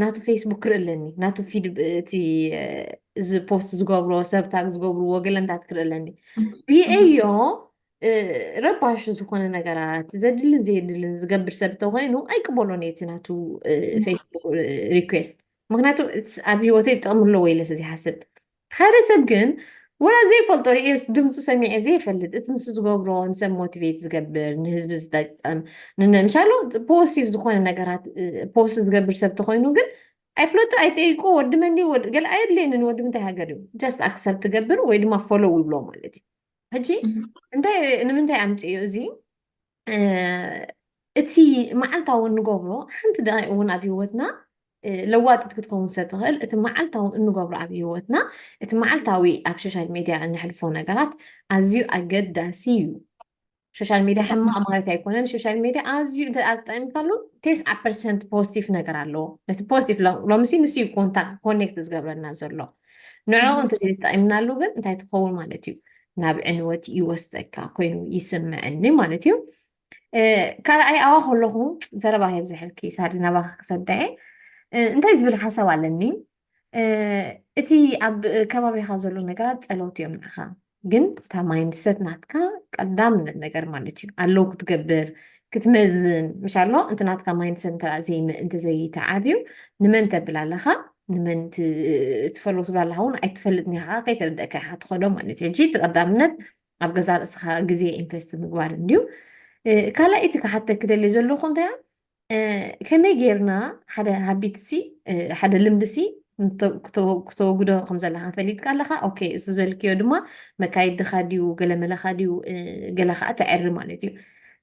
ናቱ ፌስቡክ ክርኢ ኣለኒ ናቱ ፊድ እቲ እዚ ፖስት ዝገብሮ ሰብ ታግ ዝገብርዎ ገለንታት ክርኢ ኣለኒ ብአዮ ረባሽ ዝኾነ ነገራት ዘድልን ዘየድልን ዝገብር ሰብ ተኮይኑ ኣይቅበሎን እቲ ናቱ ፌስቡክ ሪኩዌስት ምክንያቱ ኣብ ሂወተይ ይጠቕም ኣሎ ወይ ለስ ዘይሓስብ ሓደ ሰብ ግን ወላ ዘይፈልጦ ርእስ ድምፁ ሰሚዐ ዘይፈልጥ እቲ ንሱ ዝገብሮ ንሰብ ሞቲቬት ዝገብር ንህዝቢ ዝጠቅም ንምሻሎ ፖዚቲቭ ዝኾነ ነገራት ፖስት ዝገብር ሰብ ተኮይኑ ግን ኣይፍለጡ ኣይጠይቁ ወዲ መኒ ገለ ኣየድልየንን ወዲ ምንታይ ሃገር እዩ ጀስት ኣክሰፕት ትገብር ወይ ድማ ፎሎው ይብሎ ማለት እዩ ሕጂ ንምንታይ ኣምፅዮ እዚ እቲ መዓልታዊ እንገብሮ ሓንቲ ደቂቕ እውን ኣብ ሂወትና ለዋጢት ክትከውን ሰብ ትኽእል እቲ መዓልታዊ እንገብሮ ኣብ ሂወትና እቲ መዓልታዊ ኣብ ሶሻል ሚድያ እንሕልፎ ነገራት ኣዝዩ ኣገዳሲ እዩ ሶሻል ሚድያ ሕማቕ ማለት ኣይኮነን ሶሻል ሚድያ ኣዝዩ ተጠቂምካሉ 90% ፖዚቲቭ ነገር ኣለዎ ነቲ ፖዚቲቭ ሎምሲ ንስ እዩ ኮኔክት ዝገብረና ዘሎ ንዕኡ እንተዘይተጠቂምናሉ ግን እንታይ ትኸውን ማለት እዩ ናብ ዕንወት ይወስደካ ኮይኑ ይስምዐኒ ማለት እዩ ካልኣይ ኣዋ ከለኹ ዘረባ የብዝሕልኪ ሳዲ ናባኻ ክሰድዐ እንታይ ዝብል ሓሳብ ኣለኒ እቲ ኣብ ከባቢኻ ዘሎ ነገራት ፀለውቲ እዮም ንዓኻ ግን እታ ማይንድሰት ናትካ ቀዳምነት ነገር ማለት እዩ ኣለው ክትገብር ክትመዝን ምሻሎ እንተ ናትካ ማይንድሰት እንተዘይተዓድዩ ንመን ተብል ኣለኻ نمن تفلو تبع هون أي تفلتني حاجة كده كده هتخدم يعني تيجي تقدمنا أبغى زار إسخاء جزء إنفست مقبار نديو كلا إيتك حتى كده اللي زلوا خندا كم يجيرنا حدا هابيتسي حدا لمدسي كتو جدا خمسة لها فليت قال لها أوكي استقبل كيودما مكايد خاديو قال ملا خاديو قال لها أتعرف مالتي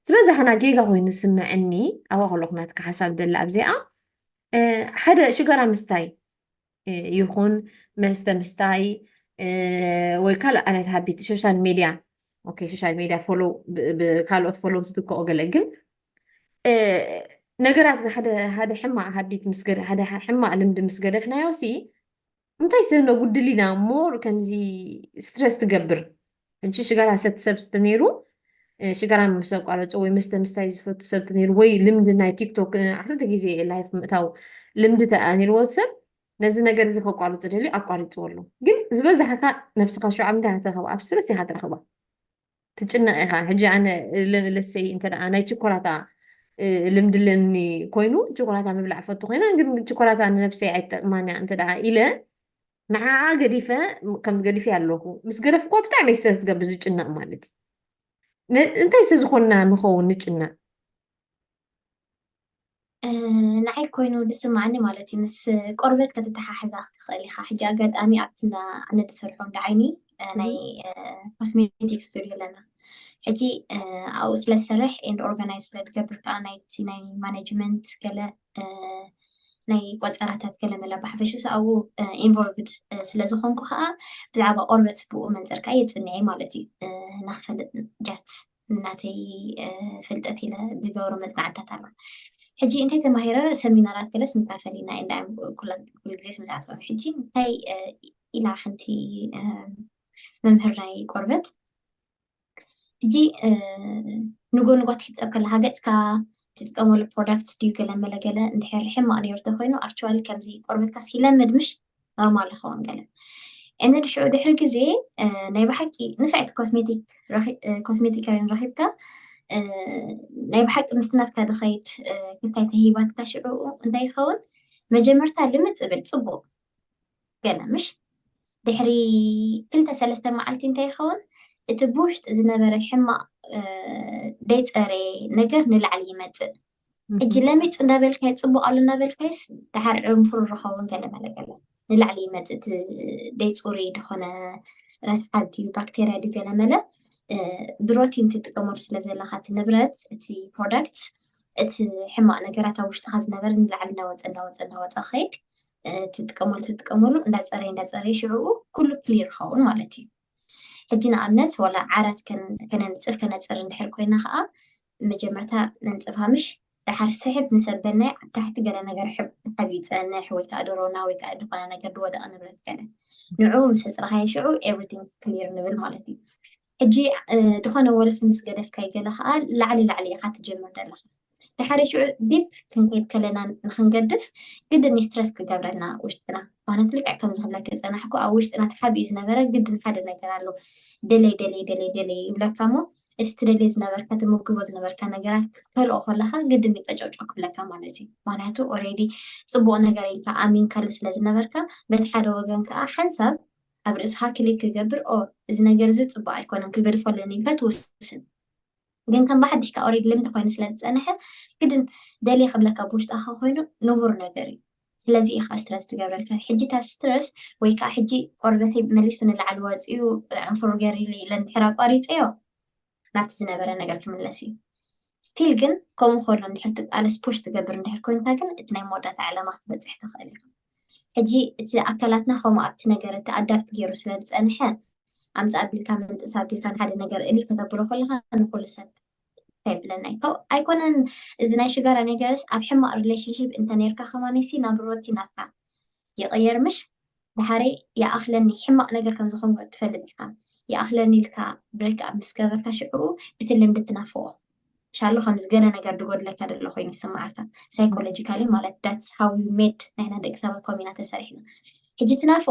سبزح أنا جيجا هو نسمع عني أو خلقناتك حسب دل أبزيعة حدا شجرة مستاي يكون مستاي وكلا أنا تحبي سوشيال ميديا أوكي سوشيال ميديا فولو بكالوت فولو تدكو أقلقل ነገራት ሓደ ሕማቕ ሃቢት ምስ ገደ ሓደ ሕማቕ ልምዲ ምስ ገደፍናዮ ሲ እንታይ ሰብ ነጉድል ኢና እሞ ከምዚ ስትረስ ትገብር ሕጂ ሽጋራ ሰቲ ሰብ ነይሩ ሽጋራ ምስ ኣቋረፆ ወይ መስተ ምስታይ ዝፈቱ ሰብ ነይሩ ወይ ልምዲ ናይ ቲክቶክ 10 ግዜ ላይፍ ምእታው ልምዲ ተኣኒርዎ ሰብ ነዚ ነገር እዚ ከቋርፆ ደልዩ ኣቋሪፅዎ ኣሎ ግን ዝበዛሕካ ነብስካ ሸውዓ ምንታይ ትረኽባ ኣብ ስትረስ ኢኻ ትረኽባ ትጭነቕ ኢኻ ሕጂ ኣነ ለሰይ እንተ ናይ ችኮላታ ልምድ ለኒ ኮይኑ ችኮላታ ምብላዕ ፈቱ ኮይና ግን ችኮላታ ንነብሰይ ኣይጠቕማንያ እንተ ደኣ ኢለ ንዓዓ ገዲፈ ከም ገዲፈ ኣለኹ ምስ ገደፍኳ ብጣዕሚ ስተረስ ዝገብር ዝጭነቕ ማለት እዩ እንታይ ስለዝኮንና ንኸውን ንጭነቕ ንዓይ ኮይኑ ድስማዓኒ ማለት እዩ ምስ ቆርበት ከተተሓሕዛ ክትኽእል ኢኻ ሕጂ ኣጋጣሚ ኣብቲ ኣነ ዝሰርሖ እንዳ ዓይኒ ናይ ኮስሜቲክስ ዝርዩ ኣለና ሕጂ ኣብኡ ስለ ዝሰርሕ ኤንድ ኦርጋናይዝ ስለ ዝገብር ከዓ ናይቲ ናይ ማኔጅመንት ገለ ናይ ቆፀራታት ገለ መላ ብሓፈሽስ ኣብኡ ኢንቮልቭድ ስለ ዝኾንኩ ከዓ ብዛዕባ ቆርበት ብኡ መንፅር ከዓ የፅንዐ ማለት እዩ ንክፈልጥ ጃስት እናተይ ፍልጠት ኢለ ዝገብሮ መፅናዕታት ኣላ ሕጂ እንታይ ተማሂረ ሰሚናራት ገለስ ንካፈል ኢና እንዳ ኩሉ ግዜ ስምዝዓፅም ሕጂ እንታይ ኢላ ሓንቲ መምህር ናይ ቆርበት ሕጂ ንጎንጎ ትሕፀብ ከለካ ገፅካ ትጥቀመሉ ፕሮዳክት ድዩ ገለ መለገለ እንድሕር ሕማቅ ነይሩ ተኮይኑ ኣክቹዋሊ ከምዚ ቆርበትካ ሲለምድ ምሽ ኖርማል ይኸውን ገለ እነ ድሽዑ ድሕሪ ግዜ ናይ ብሓቂ ንፍዕቲ ኮስሜቲከርን ረኺብካ ናይ ብሓቂ ምስትናትካ ድኸይድ ክልታይ ተሂባትካ ሽዑ እንታይ ይኸውን መጀመርታ ልምፅ ዝብል ፅቡቅ ገለ ምሽ ድሕሪ 2-3 መዓልቲ እንታይ ይኸውን እቲ ብውሽጢ ዝነበረ ሕማቅ ደይፀረ ነገር ንላዕሊ ይመፅእ ሕጂ ለሚፅ እንዳበልካይ ፅቡቅ ኣሎ እንዳበልካይስ ድሓር ዕንፍሩ ዝኸውን ገለ መለገለ ንላዕሊ ይመፅእ እቲ ደይፁሪ ድኾነ ረስሓት ድዩ ባክቴርያ ድዩ ገለ መለ ብሮቲን ትጥቀመሉ ስለ ዘለካ እቲ ንብረት እቲ ፕሮዳክት እቲ ሕማቅ ነገራት ኣብ ውሽጢካ ዝነበረ ንላዕሊ እንዳወፀ ከይድ ትጥቀመሉ እንዳፀረ ሽዑኡ ኩሉ ክሊር ይኸውን ማለት እዩ ሕጂ ንኣብነት ዋላ ዓራት ከነፅር እንድሕር ኮይና ከዓ መጀመርታ ነንፅፍሃ ምሽ ድሓር ስሕብ ምሰበናይ ኣብ ታሕቲ ገለ ነገር ሓብዩ ፀንሕ ወይ ከዓ ደሮና ወይ ከዓ ድኾነ ነገር ድወደቐ ንብረት ገለ ንዑ ምስ ህፅረካየ ሽዑ ኤቭሪቲንግ ክሊር ንብል ማለት እዩ ሕጂ ድኾነ ወልፊ ምስ ገደፍካይ ገለ ከዓ ላዕሊ ኢኻ ትጀምር ዘለካ ድሓር ሽዑ ዲፕ ክንከይድ ከለና ንክንገድፍ ግድን ስትረስ ክገብረና ውሽጥና ማለት ልክዕ ከም ዝኽብለካ ፀናሕኩ ኣብ ውሽጥና ተሓቢኡ ዝነበረ ግድን ሓደ ነገር ኣሎ ደለይ ይብለካ እሞ እቲ ትደልይ ዝነበርካ ትምግቦ ዝነበርካ ነገራት ክትከልኦ ከለካ ግድን ይቀጨውጮ ክብለካ ማለት እዩ ምክንያቱ ኦልሬዲ ፅቡቅ ነገር ኢልካ ኣሚንካሉ ስለ ዝነበርካ በቲ ሓደ ወገን ከዓ ሓንሳብ ኣብ ርእስካ ክሊክ ክገብር እዚ ነገር እዚ ፅቡቅ ኣይኮነን ክገድፎ ኣለኒ ኢልካ ትውስን ግን ከም ብሓድሽካ ኦልሬዲ ልምዲ ኮይኑ ስለ ዝፀንሐ ግድን ደልየ ክብለካ ብውሽጥካ ኮይኑ ንቡር ነገር እዩ ስለዚ ኢኻ ስትረስ ትገብረልካ ሕጂ ታ ስትረስ ወይ ከዓ ሕጂ ቆርበተይ መሊሱ ንላዕሊ ወፂኡ ዕንፍሩ ገይሩ ኢለ እንድሕር ኣቋሪፀዮ ናብቲ ዝነበረ ነገር ክምለስ እዩ ስቲል ግን ከምኡ ከሎ እንድሕር ትቃለስ ፑሽ ትገብር እንድሕር ኮይንካ ግን እቲ ናይ መወዳእታ ዕላማ ክትበፅሕ ትኽእል ኢኻ ሕጂ እቲ ኣካላትና ከምኡ ኣብቲ ነገር እቲ ኣዳፕት ገይሩ ስለ ዝፀንሐ ኣምፃ ኣቢልካ ምንጥስ ኣቢልካ ንሓደ ነገር እሊ ከተብሎ ከለካ ንኩሉ ሰብ ታይብለና ኣይኮነን እዚ ናይ ሽጋራ ነገርስ ኣብ ሕማቅ ሪሌሽንሽፕ እንተ ነርካ ከማነሲ ናብ ሮቲናትካ ይቕየር ምሽ ድሓረይ ይኣኽለኒ ሕማቅ ነገር ከም ዝኾን ትፈልጥ ኢኻ ይኣኽለኒ ኢልካ ብሬክ ኣብ ምስ ገበርካ ሽዑ እቲ ልምዲ ትናፍቆ ሻሎ ከምዚ ገለ ነገር ድጎድለካ ደሎ ኮይኑ ይስማዓካ ሳይኮሎጂካሊ ማለት ዳትስ ሃው ዩ ሜድ ንሕና ደቂ ሰባት ኮሚና ተሰሪሕና ሕጂ ትናፍቆ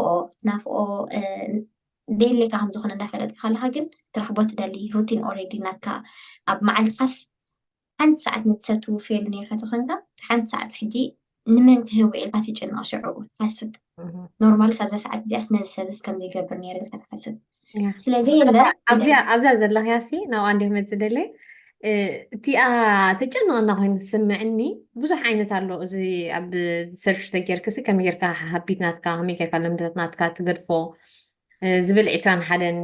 ደይሌካ ከም ዝኾነ እንዳፈለጥካ ከለካ ግን ትረክቦ ትደሊ ሩቲን ኦልሬዲ ናትካ ኣብ መዓልትካስ ሓንቲ ሰዓት ንትሰቱ ፌሉ ነርካ ዝኾንካ ሓንቲ ሰዓት ሕጂ نمن كهو إلقى تجن أشعو حسب اهم. نورمال سبزة ساعات زي أسنان سبز كم دي قبر نيرة تحسب ያህ سلازي لا ኣብዛ ዘለኻሲ ናብ ኣንዲ ክመፅእ ዝደለይ እቲኣ ተጨንቕና ኮይኑ ትስምዕኒ ብዙሕ ዓይነት ኣሎ እዚ ኣብ ሰርች ተጌርክሲ ከመይ ጌርካ ሃቢት ናትካ ከመይ ጌርካ ልምድታት ናትካ ትገድፎ ዝብል 21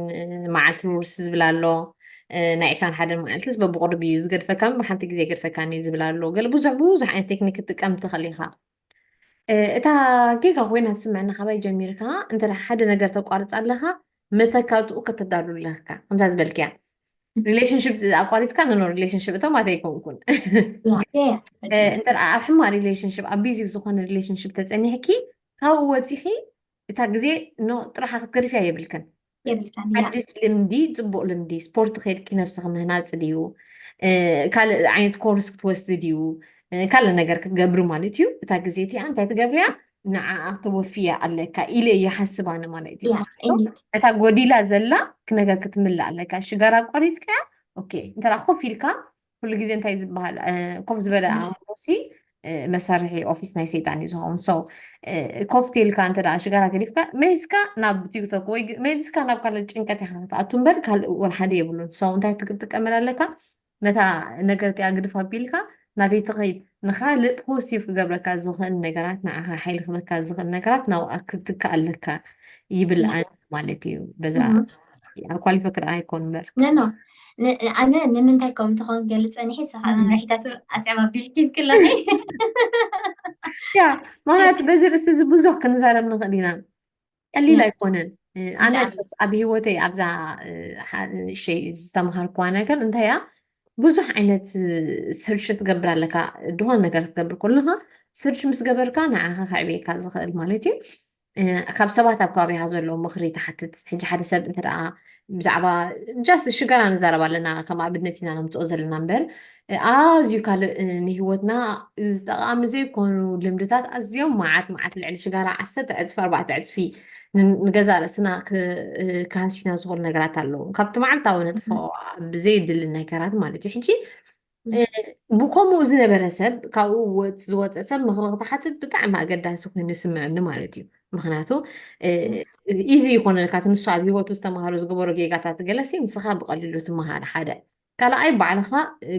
መዓልቲ ውርስ ዝብል ኣሎ ናይ 21 መዓልትስ በብቁርብ እዩ ዝገድፈካ ብሓንቲ ግዜ የገድፈካኒ ዝብል ኣሎ ገለ ብዙሕ ብዙሕ ዓይነት ቴክኒክ ክትጥቀም ትኽእል ኢኻ እታ ጌጋ ኮይና ትስምዐና ካባይ ጀሚርካ እንተ ሓደ ነገር ተቋርፅ ኣለኻ መተካትኡ ከተዳልወለካ ከምዛ ዝበልክ እያ ሪሌሽንሽፕ ኣቋሪፅካ ንኖ ሪሌሽንሽፕ እቶም ማተ ይኮንኩን يا እንተ ኣብ ሕማቅ ሪሌሽንሽፕ ኣቢዚቭ ዝኾነ ሪሌሽንሽፕ ተፀኒሕኪ ካብኡ ወፂኺ እታ ግዜ ኖ ጥራሓ ክትገድፍያ የብልክን يبلكن يا ሓድሽ ልምዲ ፅቡቅ ልምዲ ስፖርት ከይድኪ ነብስክ ምህናፅ ድዩ ካልእ ዓይነት ኮርስ ክትወስዲ ድዩ ካልእ ነገር ክትገብሪ ማለት እዩ እታ ግዜ እቲኣ እንታይ ትገብርያ ንዓዓ ተወፍያ ኣለካ ኢለ ይሓስብ ኣነ ማለት እዩ يا indeed እታ ጎዲላ ዘላ ነገር ክትምላእ ኣለካ ሽጋራ ኣቋሪፅካ ኦኬ እንተ ኮፍ ኢልካ ኩሉ ግዜ እንታይ ዝበሃል ኮፍ ዝበለ ኣእምሮሲ መሳርሒ ኦፊስ ናይ ሰይጣን እዩ ዝኸውን ሶ ኮፍ ቴልካ እንተ ሽጋራ ገዲፍካ መይስካ ናብ ቲክቶክ ወይ መይስካ ናብ ካልእ ጭንቀት ኢኻ ክትኣቱ እምበር ካልእ ወልሓደ የብሉን ሶ እንታይ ክትጥቀመላ ኣለካ ነታ ነገር እቲኣ ግድፍ ኣቢልካ ናበይ ትኸይድ ንካልእ ፖዚቲቭ ክገብረካ ዝኽእል ነገራት ንዓኻ ሓይሊ ክበካ ዝኽእል ነገራት ናብኣ ክትክእ ኣለካ ይብል ማለት እዩ በዛ ኣብ ኳሊፎ ክርአ ኣይኮን እምበር نو أنا نمن تايكم تخون قلت أنا حس ريحتها أسعى بيلكي كلها ያ ማለት በዚ ርእሲ እዚ ብዙሕ ክንዛረብ ንኽእል ኢና ቀሊል ኣይኮነን ኣነ ኣብ ሂወተይ ኣብዛ ሸይ ዝተምሃርክዋ ነገር እንታይ እያ ብዙሕ ዓይነት ስርሽ ትገብር ኣለካ ድኾነ ነገር ክትገብር ከለካ ስርሽ ምስ ገበርካ ንዓኻ ከዕብየካ ዝኽእል ማለት እዩ ካብ ሰባት ኣብ ከባቢኻ ዘለዎ ምኽሪ ተሓትት ሕጂ ሓደ ሰብ እንተ ደኣ ብዛዕባ ጃስት ሽገራ ንዛረብ ኣለና ከም ኣብነት ኢና ነምፅኦ ዘለና እምበር ኣዝዩ ካልእ ንሂወትና ጠቃሚ ዘይኮኑ ልምድታት ኣዝዮም መዓት መዓት ልዕሊ ሽጋራ 10 ዕፅፊ 4 ዕፅፊ ንገዛ ርእስና ካሃንሽና ዝኽእሉ ነገራት ኣለዉ ካብቲ መዓልታዊ ነጥፎ ብዘይድሊ ነገራት ማለት እዩ ሕጂ ብከምኡ ዝነበረ ሰብ ካብኡ ዝወፀ ሰብ ምኽሪ ክትሓትት ብጣዕሚ ኣገዳሲ ኮይኑ ይስምዐኒ ማለት እዩ ምክንያቱ ኢዚ ይኮነልካ እቲ ንሱ ኣብ ሂወቱ ዝተምሃሮ ዝገበሮ ጌጋታት ገለሲ ንስኻ ብቐሊሉ ትመሃር ሓደ ካልኣይ ባዕልኻ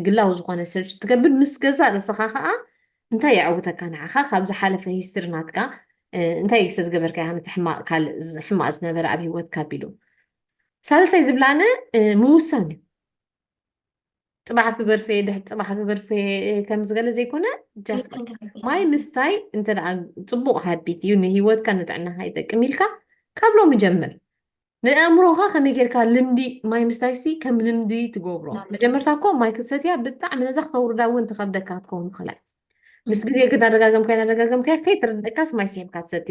ግላዊ ዝኾነ ሰርች ትገብር ምስ ገዛ ርእስኻ ከዓ እንታይ የዕውተካ ንዓኻ ካብ ዝሓለፈ ሂስትሪ ናትካ እንታይ ክሰ ዝገበርካ ያ ነቲ ሕማቅ ዝነበረ ኣብ ሂወትካ ኣቢሉ ሳልሳይ ዝብላነ ምውሳን እዩ ፅባሕ ክገድፈ ድሕሪ ፅባሕ ክገድፈ ከም ዝገለ ዘይኮነ ጃስት ማይ ምስታይ እንተ ደኣ ፅቡቅ ሃቢት እዩ ንሂወትካ ንጥዕናካ ይጠቅም ኢልካ ካብ ሎሚ ጀምር ንኣእምሮኻ ከመይ ጌርካ ልምዲ ማይ ምስታይሲ ከም ልምዲ ትገብሮ መጀመርታ እኮ ማይ ክሰትያ ብጣዕሚ ነዛ ክተውርዳ እውን ትከብደካ ክትከውን ትኽእላ ምስ ግዜ ክናደጋገምካ ከይትርድእካስ ማይ ስሒብካ ትሰቲ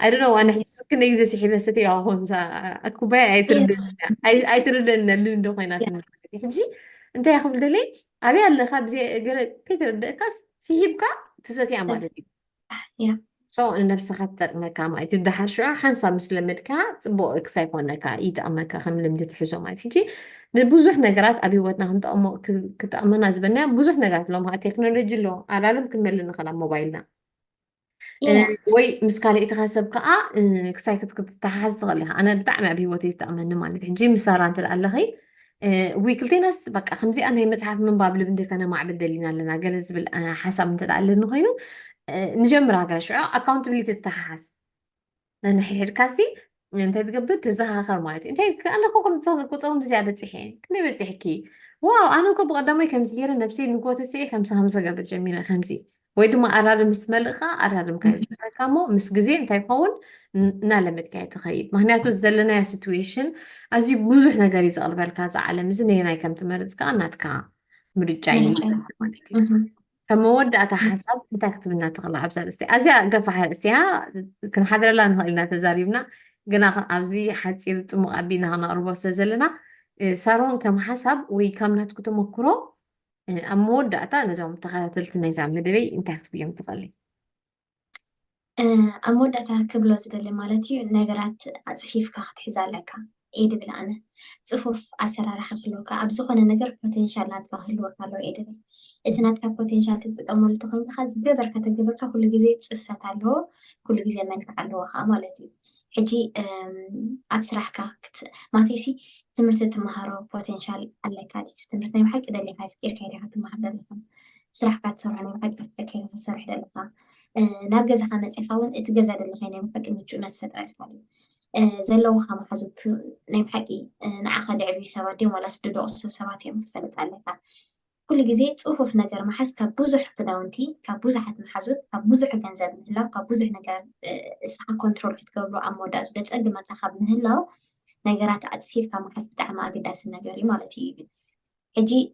ኣይደኖ ኣነ ሕጂ ክንደይ ግዜ ስሒበ ሰትየ ኣኹን ኩባያ ኣይትርድአና ልምዲ ኮይና ሕጂ እንታይ ክብል ደለይ ኣብይ ኣለካ ብዘይ ከይትርድእካስ ስሒብካ ትሰትያ ማለት እዩ ንነብስኻ ትጠቅመካ ማለት እዩ ድሓር ሽዑ ሓንሳብ ምስ ለመድካ ፅቡቅ ክሳይ ኮነካ ይጠቅመካ ከም ልምዲ ትሕዞ ማለት ሕጂ ንብዙሕ ነገራት ኣብ ሂወትና ክጠቅመና ዝበናዮ ብዙሕ ነገራት ኣለዎም ቴክኖሎጂ ኣሎ ኣላሎም ክንመልእ ንኽእል ኣብ ሞባይልና ወይ ምስ ካልእ ኢትኻ ሰብ ከዓ ክሳይ ክትተሓሓዝ ትኽእል ኢኻ ኣነ ብጣዕሚ ኣብ ሂወተይ ዝጠቅመኒ ማለት ሕጂ ምስ ሳራ እንተ ኣለኸይ ወይ ክልቴናስ በቃ ከምዚኣ ናይ መፅሓፍ ምንባብ ልምዲ ከነማዕብል ደሊና ኣለና ገለ ዝብል ሓሳብ እንተ ኣለኒ ኮይኑ ንጀምር ሃገር ሽዑ ኣካውንታብሊቲ ትተሓሓዝ ነንሕድካሲ እንታይ ትገብር ትዘኻኸር ማለት እዩ እንታይ ኣነ ኮ ቁፅሮም ድዚኣ በፂሐ ክንደይ በፂሕኪ ዋው ኣነ ኮ ብቀዳማይ ከምዚ ገይረ ነብሰይ ንጎተሰይ ከምዚ ገብር ጀሚረ ከምዚ ወይ ድማ ኣራርም ምስ መልእኻ ኣራርምካ ዝካ ሞ ምስ ግዜ እንታይ ይኸውን እናለመድካ ትኸይድ ምክንያቱ ዘለናዮ ሲትዌሽን ኣዝዩ ብዙሕ ነገር እዩ ዘቕልበልካ ዝዓለም እዚ ነናይ ከም ትመርፅካ እናትካ ምርጫ እዩ ማለት እዩ ከም መወዳእታ ሓሳብ እንታይ ክትብልና ትኽእላ ኣብዛ ርእስቲ ኣዝያ ገፋሕ ርእስቲያ ክንሓድረላ ንኽእል ኢና ተዛሪብና ግና ኣብዚ ሓፂር ፅሙቕ ኣቢልና ክነቕርቦ ስለዘለና ሳሮን ከም ሓሳብ ወይ ካብ ናትኩ ተመክሮ ኣብ መወዳእታ ነዞም ተኸታተልቲ ናይዛ መደበይ እንታይ ክትብዮም ትኽእሊ ኣብ መወዳእታ ክብሎ ዝደሊ ማለት እዩ ነገራት ኣፅፊፍካ ክትሕዛ ኣለካ إيه دبل أنا صفوف أسرع راح أخلوك أبزخون النجار بوتنشال ناتك أخلوك على إيه دبل إذا ناتك بوتنشال تتأمل تخون خلاص جبر كتجبر كل جزء صفت عليه كل جزء منك عليه عملتي حجي أبصراح كت ما تيسي تمرت مهارة بوتنشال على كادي تمرت نيم حق إذا اللي خايف إيه كايري حتى ما حدا لسه بصراحة كات صراحة نيم حق بفتكر خسر حدا لسه ناب جزء خامس يخون إتجزء اللي خينا مفكر إنه ناس فترة تالي زلوا خام حزوت نيم حقي نعخد عبي سوادي ولا سددو أصلا سواتي متفلت عليها كل جزء صوف نجار محس كبوزح كداونتي كبوزح محزوت كبوزح جنزب مهلا كبوزح نجار إسحاق كنترول كتقبلو أمودات وده تقدم ما تخاب مهلا نجارات أتصير كمحس بتاع ما قداس النجاري مالتي حجي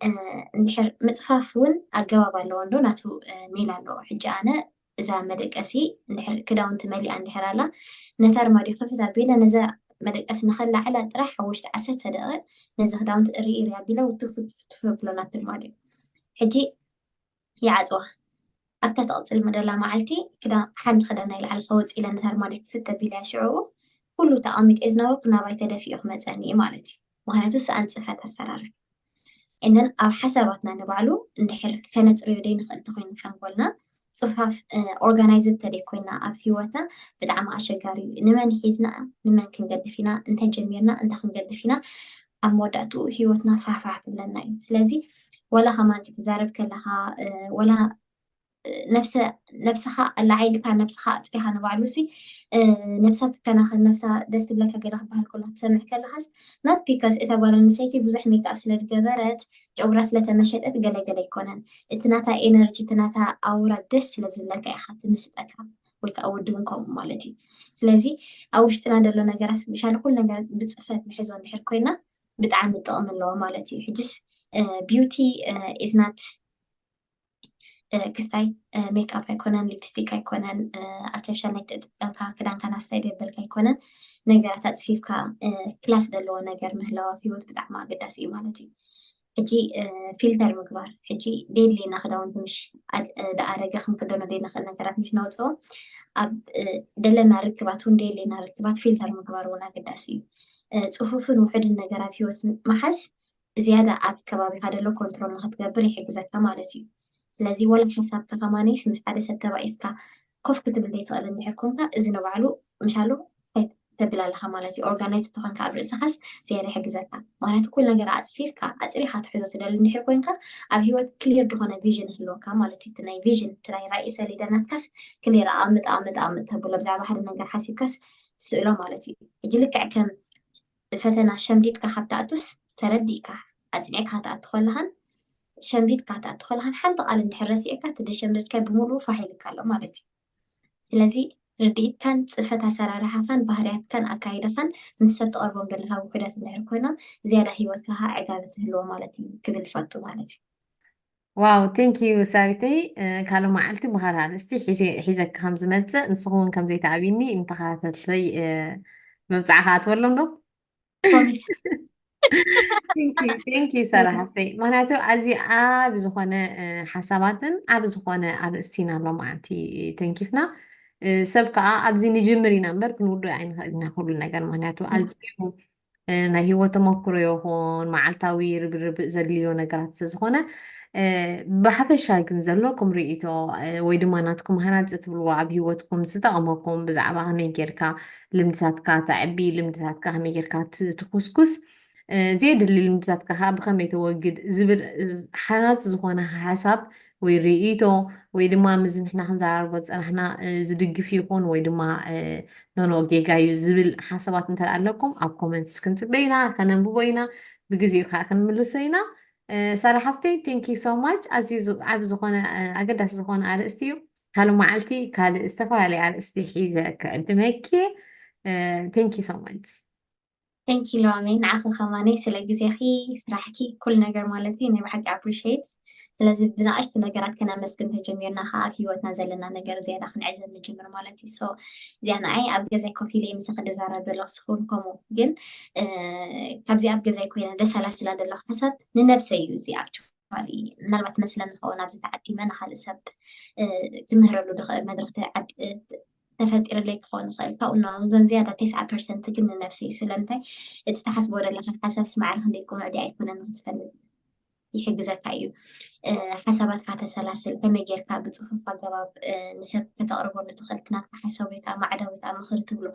نحر متصفافون الجواب اللي عنده ناتو ميلان له حجي أنا إذا مدك أسي نحر كده وانت مالي عند حرالة نتار ما دي خفت عبيلا نزا مدك أسي نخلى على طرح حوشت 10 دقائق نزا خداون تقري عبيلا وتفت بلونات الماضي حجي يعزوه أبتا تقص المدلة معلتي كده حد خدنا على الخوت إلى نتار ما دي فتة بلا شعور كله تقامت إذنه وكنا بايتا دفي أخمت ثانية مالتي وهنا تسأل صفات السرارة إنن أو حساباتنا نبعلو نحر كانت ريودين خل تخين حنقولنا صفاف organized تري كوينا أب هيوتنا بدعم أشجاري نما نحيزنا نما كنقد فينا أنت جميرنا أنت خنقد فينا أم ودأتو هيوتنا فاح لنا سلازي ولا خمان تتزارب كلها ولا نفسها اللعيل كان نفسها أتريها نبعلوسي نفسها كان أخذ نفسها دست بلا كجرا بها كلها تسمح كلهاس not because إتابع النسيتي بزح ميك أصل الجذرات جبرس لتمشت أتجلى يكونن إتناتا إنرجي تناتا أورا دس لزلك أخذت مسدك ويك أودونكم مالتي سلازي أو اشتنا دلو نجارس مشان كل نجار بتصفات محزون بحركينا بتعمل طقم اللو مالتي حجس beauty is not كستاي ميك اب ኣይኮነን ሊፕስቲክ ኣይኮነን ኣርቲፊሻል ናይ ተጠቀምካ ክዳንካ ናስታይ ደበልካ ኣይኮነን ነገራት ኣፅፊፍካ ክላስ ዘለዎ ነገር ምህላው ኣብ ሂወት ብጣዕሚ ኣገዳሲ እዩ ማለት እዩ ሕጂ ፊልተር ምግባር ሕጂ ዴድሊና ክዳውንቲ ምሽ ዳኣረገ ክንክደኖ ዘይንኽእል ነገራት ምሽ ነውፅኦ ኣብ ደለና ርክባት እውን ዴድሊና ርክባት ፊልተር ምግባር እውን ኣገዳሲ እዩ ፅፉፍን ውሕድን ነገር ኣብ ሂወት ምሓዝ ዝያዳ ኣብ ከባቢካ ደሎ ኮንትሮል ንክትገብር ይሕግዘካ ማለት እዩ ስለዚ ወላ ሓሳብ ከማኔስ ምስ ሓደ ሰብ ተባኢስካ ኮፍ ክትብል ዘይትኽእል እንድሕር ኮንካ እዚ ንባዕሉ ምሻሉ ፈት ተብል ኣለኻ ማለት እዩ ኦርጋናይዝ ተኾንካ ኣብ ርእስኻስ ዝያዳ ይሕግዘካ ምክንያቱ ኩሉ ነገር ኣፅፊርካ ኣፅሪኻ ትሕዞ ትደሊ እንድሕር ኮንካ ኣብ ሂወት ክሊር ዝኾነ ቪዥን ይህልወካ ማለት እዩ እቲ ናይ ቪዥን እቲ ናይ ራእይ ሰሌዳናትካስ ክሊር ኣቕምጥ ኣቕምጥ ኣቕምጥ ተብሎ ብዛዕባ ሓደ ነገር ሓሲብካስ ስእሎ ማለት እዩ ሕጂ ልክዕ ከም ፈተና ሸምዲድካ ካብ ተኣቱስ ተረዲእካ ኣፅኒዕካ ክትኣቱ ከለኻን شمريد كات أدخلها حنط على الحراسي كات اللي شمريد كات بمولو فاحل كلام مالتي سلازي رديت كان صفتها سرارة حفن بهريات كان أكايد فن من سبت أربعة دلها وكذا سنهر كنا زيادة هي وقتها عقادته اللو مالتي قبل فتو مالتي واو ثانك يو سارتي كانوا معلتي بهذا استي حيزك خمس متى نصغون كم زي تعبيني انت خاطر شيء مبتعهات ولا منو بوميس ቴንክ ዩ ሰራሕተይ ምክንያቱ ኣዝዩ ኣብ ዝኾነ ሓሳባትን ኣብ ዝኾነ ኣርእስቲና ኣሎ ማዓንቲ ተንኪፍና ሰብ ከዓ ኣብዚ ንጅምር ኢና እምበር ክንውድእ ኣይንኽእልና ኩሉ ነገር ምክንያቱ ኣዝዩ ናይ ሂወት ተመክሮ ይኹን መዓልታዊ ርብርብእ ዘድልዮ ነገራት ስለዝኾነ ብሓፈሻ ግን ዘለኩም ርእቶ ወይ ድማ ናትኩም ሃናፅ ትብልዎ ኣብ ሂወትኩም ዝጠቕመኩም ብዛዕባ ከመይ ጌርካ ልምድታትካ ተዕቢ ልምድታትካ ከመይ ጌርካ ትኩስኩስ زيد اللي متذكر بخمي توجد زبر حالات زخونة حسب ويريتو ويدما مزن احنا خنزار بس احنا زدق فيكون ويدما نونو جايو زبل حسابات انت لكم او كومنتس كنت بينا كان بوينا بجزيو كان ملسينا صراحتي thank you so much عزيزو عب زخونة اقدر زخونة على استيو قالوا معلتي قال استفالي على استحيزة كعندما هيك thank you so much Thank you لومين عفوا خماني سلا جزيخي صراحكي كل نجار مالتي إني بحق appreciate سلازم بناقشت نجارات كنا مسكن تجميرنا خا في وقت نزلنا نجار زيادة خن عزم نجمر مالتي so زيانا أي أبجى زي كوفي لي مسخ دزارة بلا سخون كمو جن كابزي أبجى زي كوينا دسالة سلا دلو حسب ننبسي يوزي actually من الوقت مثلا خو نبزة تعدي ما نخل سب تمهر له دخل مدرسة ተፈጢሩለይ ክኸውን ይኽእል ካብኡ ንኦም ግን ዝያዳ 9% ግን ንነፍሰይ ስለምንታይ እቲ ተሓስቦ ዘለካ ሓሳብ ስማዕሪ ክንደይ ቁኑዕ ድያ ኣይኮነን ንክትፈልጥ ይሕግዘካ እዩ ሓሳባትካ ተሰላስል ከመይ ጌርካ ብፅፉፍ ኣገባብ ንሰብ ከተቕርበሉ ትኽእል ናትካ ሓሳብ ወይ ከዓ ማዕደ ወይ ከዓ ምኽሪ ትብሎ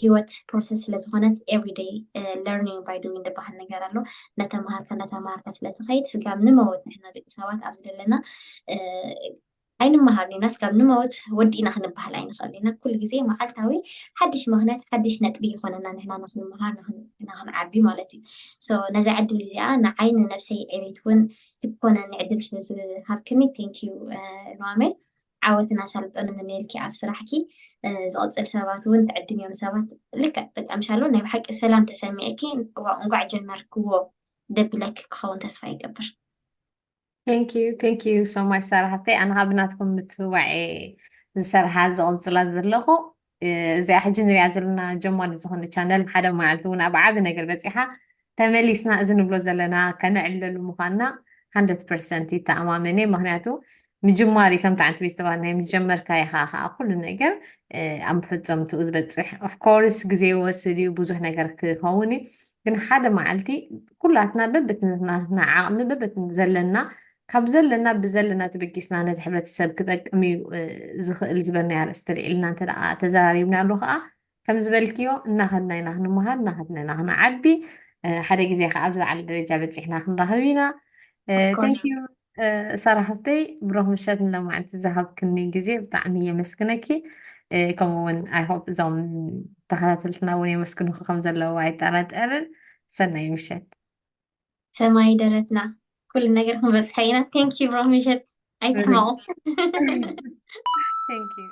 ሂወት ፕሮሰስ ስለዝኾነት ኤቭሪዴይ ለርኒንግ ባይ ዱዊንግ ዝበሃል ነገር ኣሎ እናተምሃርካ ስለትኸይድ ስጋብ ንመወት ንሕና ደቂ ሰባት ኣብዚ ዘለና ኣይንመሃር ኢና ስጋብ ንመወት ወዲእና ክንበሃል ኣይንኽእል ኢና ኩሉ ግዜ መዓልታዊ ሓድሽ ምኽንያት ሓድሽ ነጥቢ ይኾነና ንሕና ንክንመሃር ንክንዓቢ ማለት እዩ ነዚ ዕድል እዚኣ ንዓይ ንነፍሰይ ዕቤት እውን ክትኮነኒ ዕድል ስለዝሃብክኒ ቴንኪዩ ኑሃሜን ዓወትና ሳልጦን ምንልኪ ኣብ ስራሕኪ ዝቕፅል ሰባት እውን ትዕድም እዮም ሰባት ልክዕ ጠቀምሻሎ ናይ ብሓቂ ሰላም ተሰሚዕኪ እንጓዕ ጀመርክዎ ደብለክ ክኸውን ተስፋ ይገብር ቴንክ ዩ ሶ ማች ሰራሕተይ ኣነ ካብ ናትኩም ምትብባዕ ዝሰርሓ ዝቕፅላ ዘለኹ እዚኣ ሕጂ ንሪኣ ዘለና ጀማሪ ዝኾነ ቻነል ሓደ መዓልቲ እውን ኣብ ዓብ ነገር በፂሓ ተመሊስና እዚ ንብሎ ዘለና ከነዕለሉ ምዃንና 100% ይተኣማመነ ምክንያቱ ምጅማር ከምቲ ዓንቲ ቤት ተባሃልናዮ ምጀመርካ ኢኻ ከዓ ኩሉ ነገር ኣብ መፈፀምትኡ ዝበፅሕ ኦፍኮርስ ግዜ ይወስድ እዩ ብዙሕ ነገር ክኸውን እዩ ግን ሓደ መዓልቲ ኩላትና በበትነትና ዓቕሚ በበት ዘለና ካብ ዘለና ብዘለና ተበጊስና ነቲ ሕብረተሰብ ክጠቅም እዩ ዝኽእል ዝበልና ኣርእስቲ ልዒልና እንተ ደኣ ተዘራሪብና ኣሎ ከዓ ከም ዝበልክዮ እናኸድና ኢና ክንመሃር እናኸድና ኢና ክንዓቢ ሓደ ግዜ ከዓ ኣብ ዝለዓለ ደረጃ በፂሕና ክንራኸብ ኢና ቴንክዩ ሰራሕተይ ብሩኽ ምሸት ንሎማዓንቲ ዝሃብክኒ ግዜ ብጣዕሚ የመስግነኪ ከምኡ እውን ኣይሆፕ እዞም ተኸታተልትና እውን የመስግንኩ ከም ዘለዎ ኣይጠራጠርን ሰናይ ምሸት ሰማይ ደረትና ኩሉ ነገር ክንበፅሐ ኢና ቴንኪዩ ብሩኽ ምሸት ኣይትሕማቑ ቴንክዩ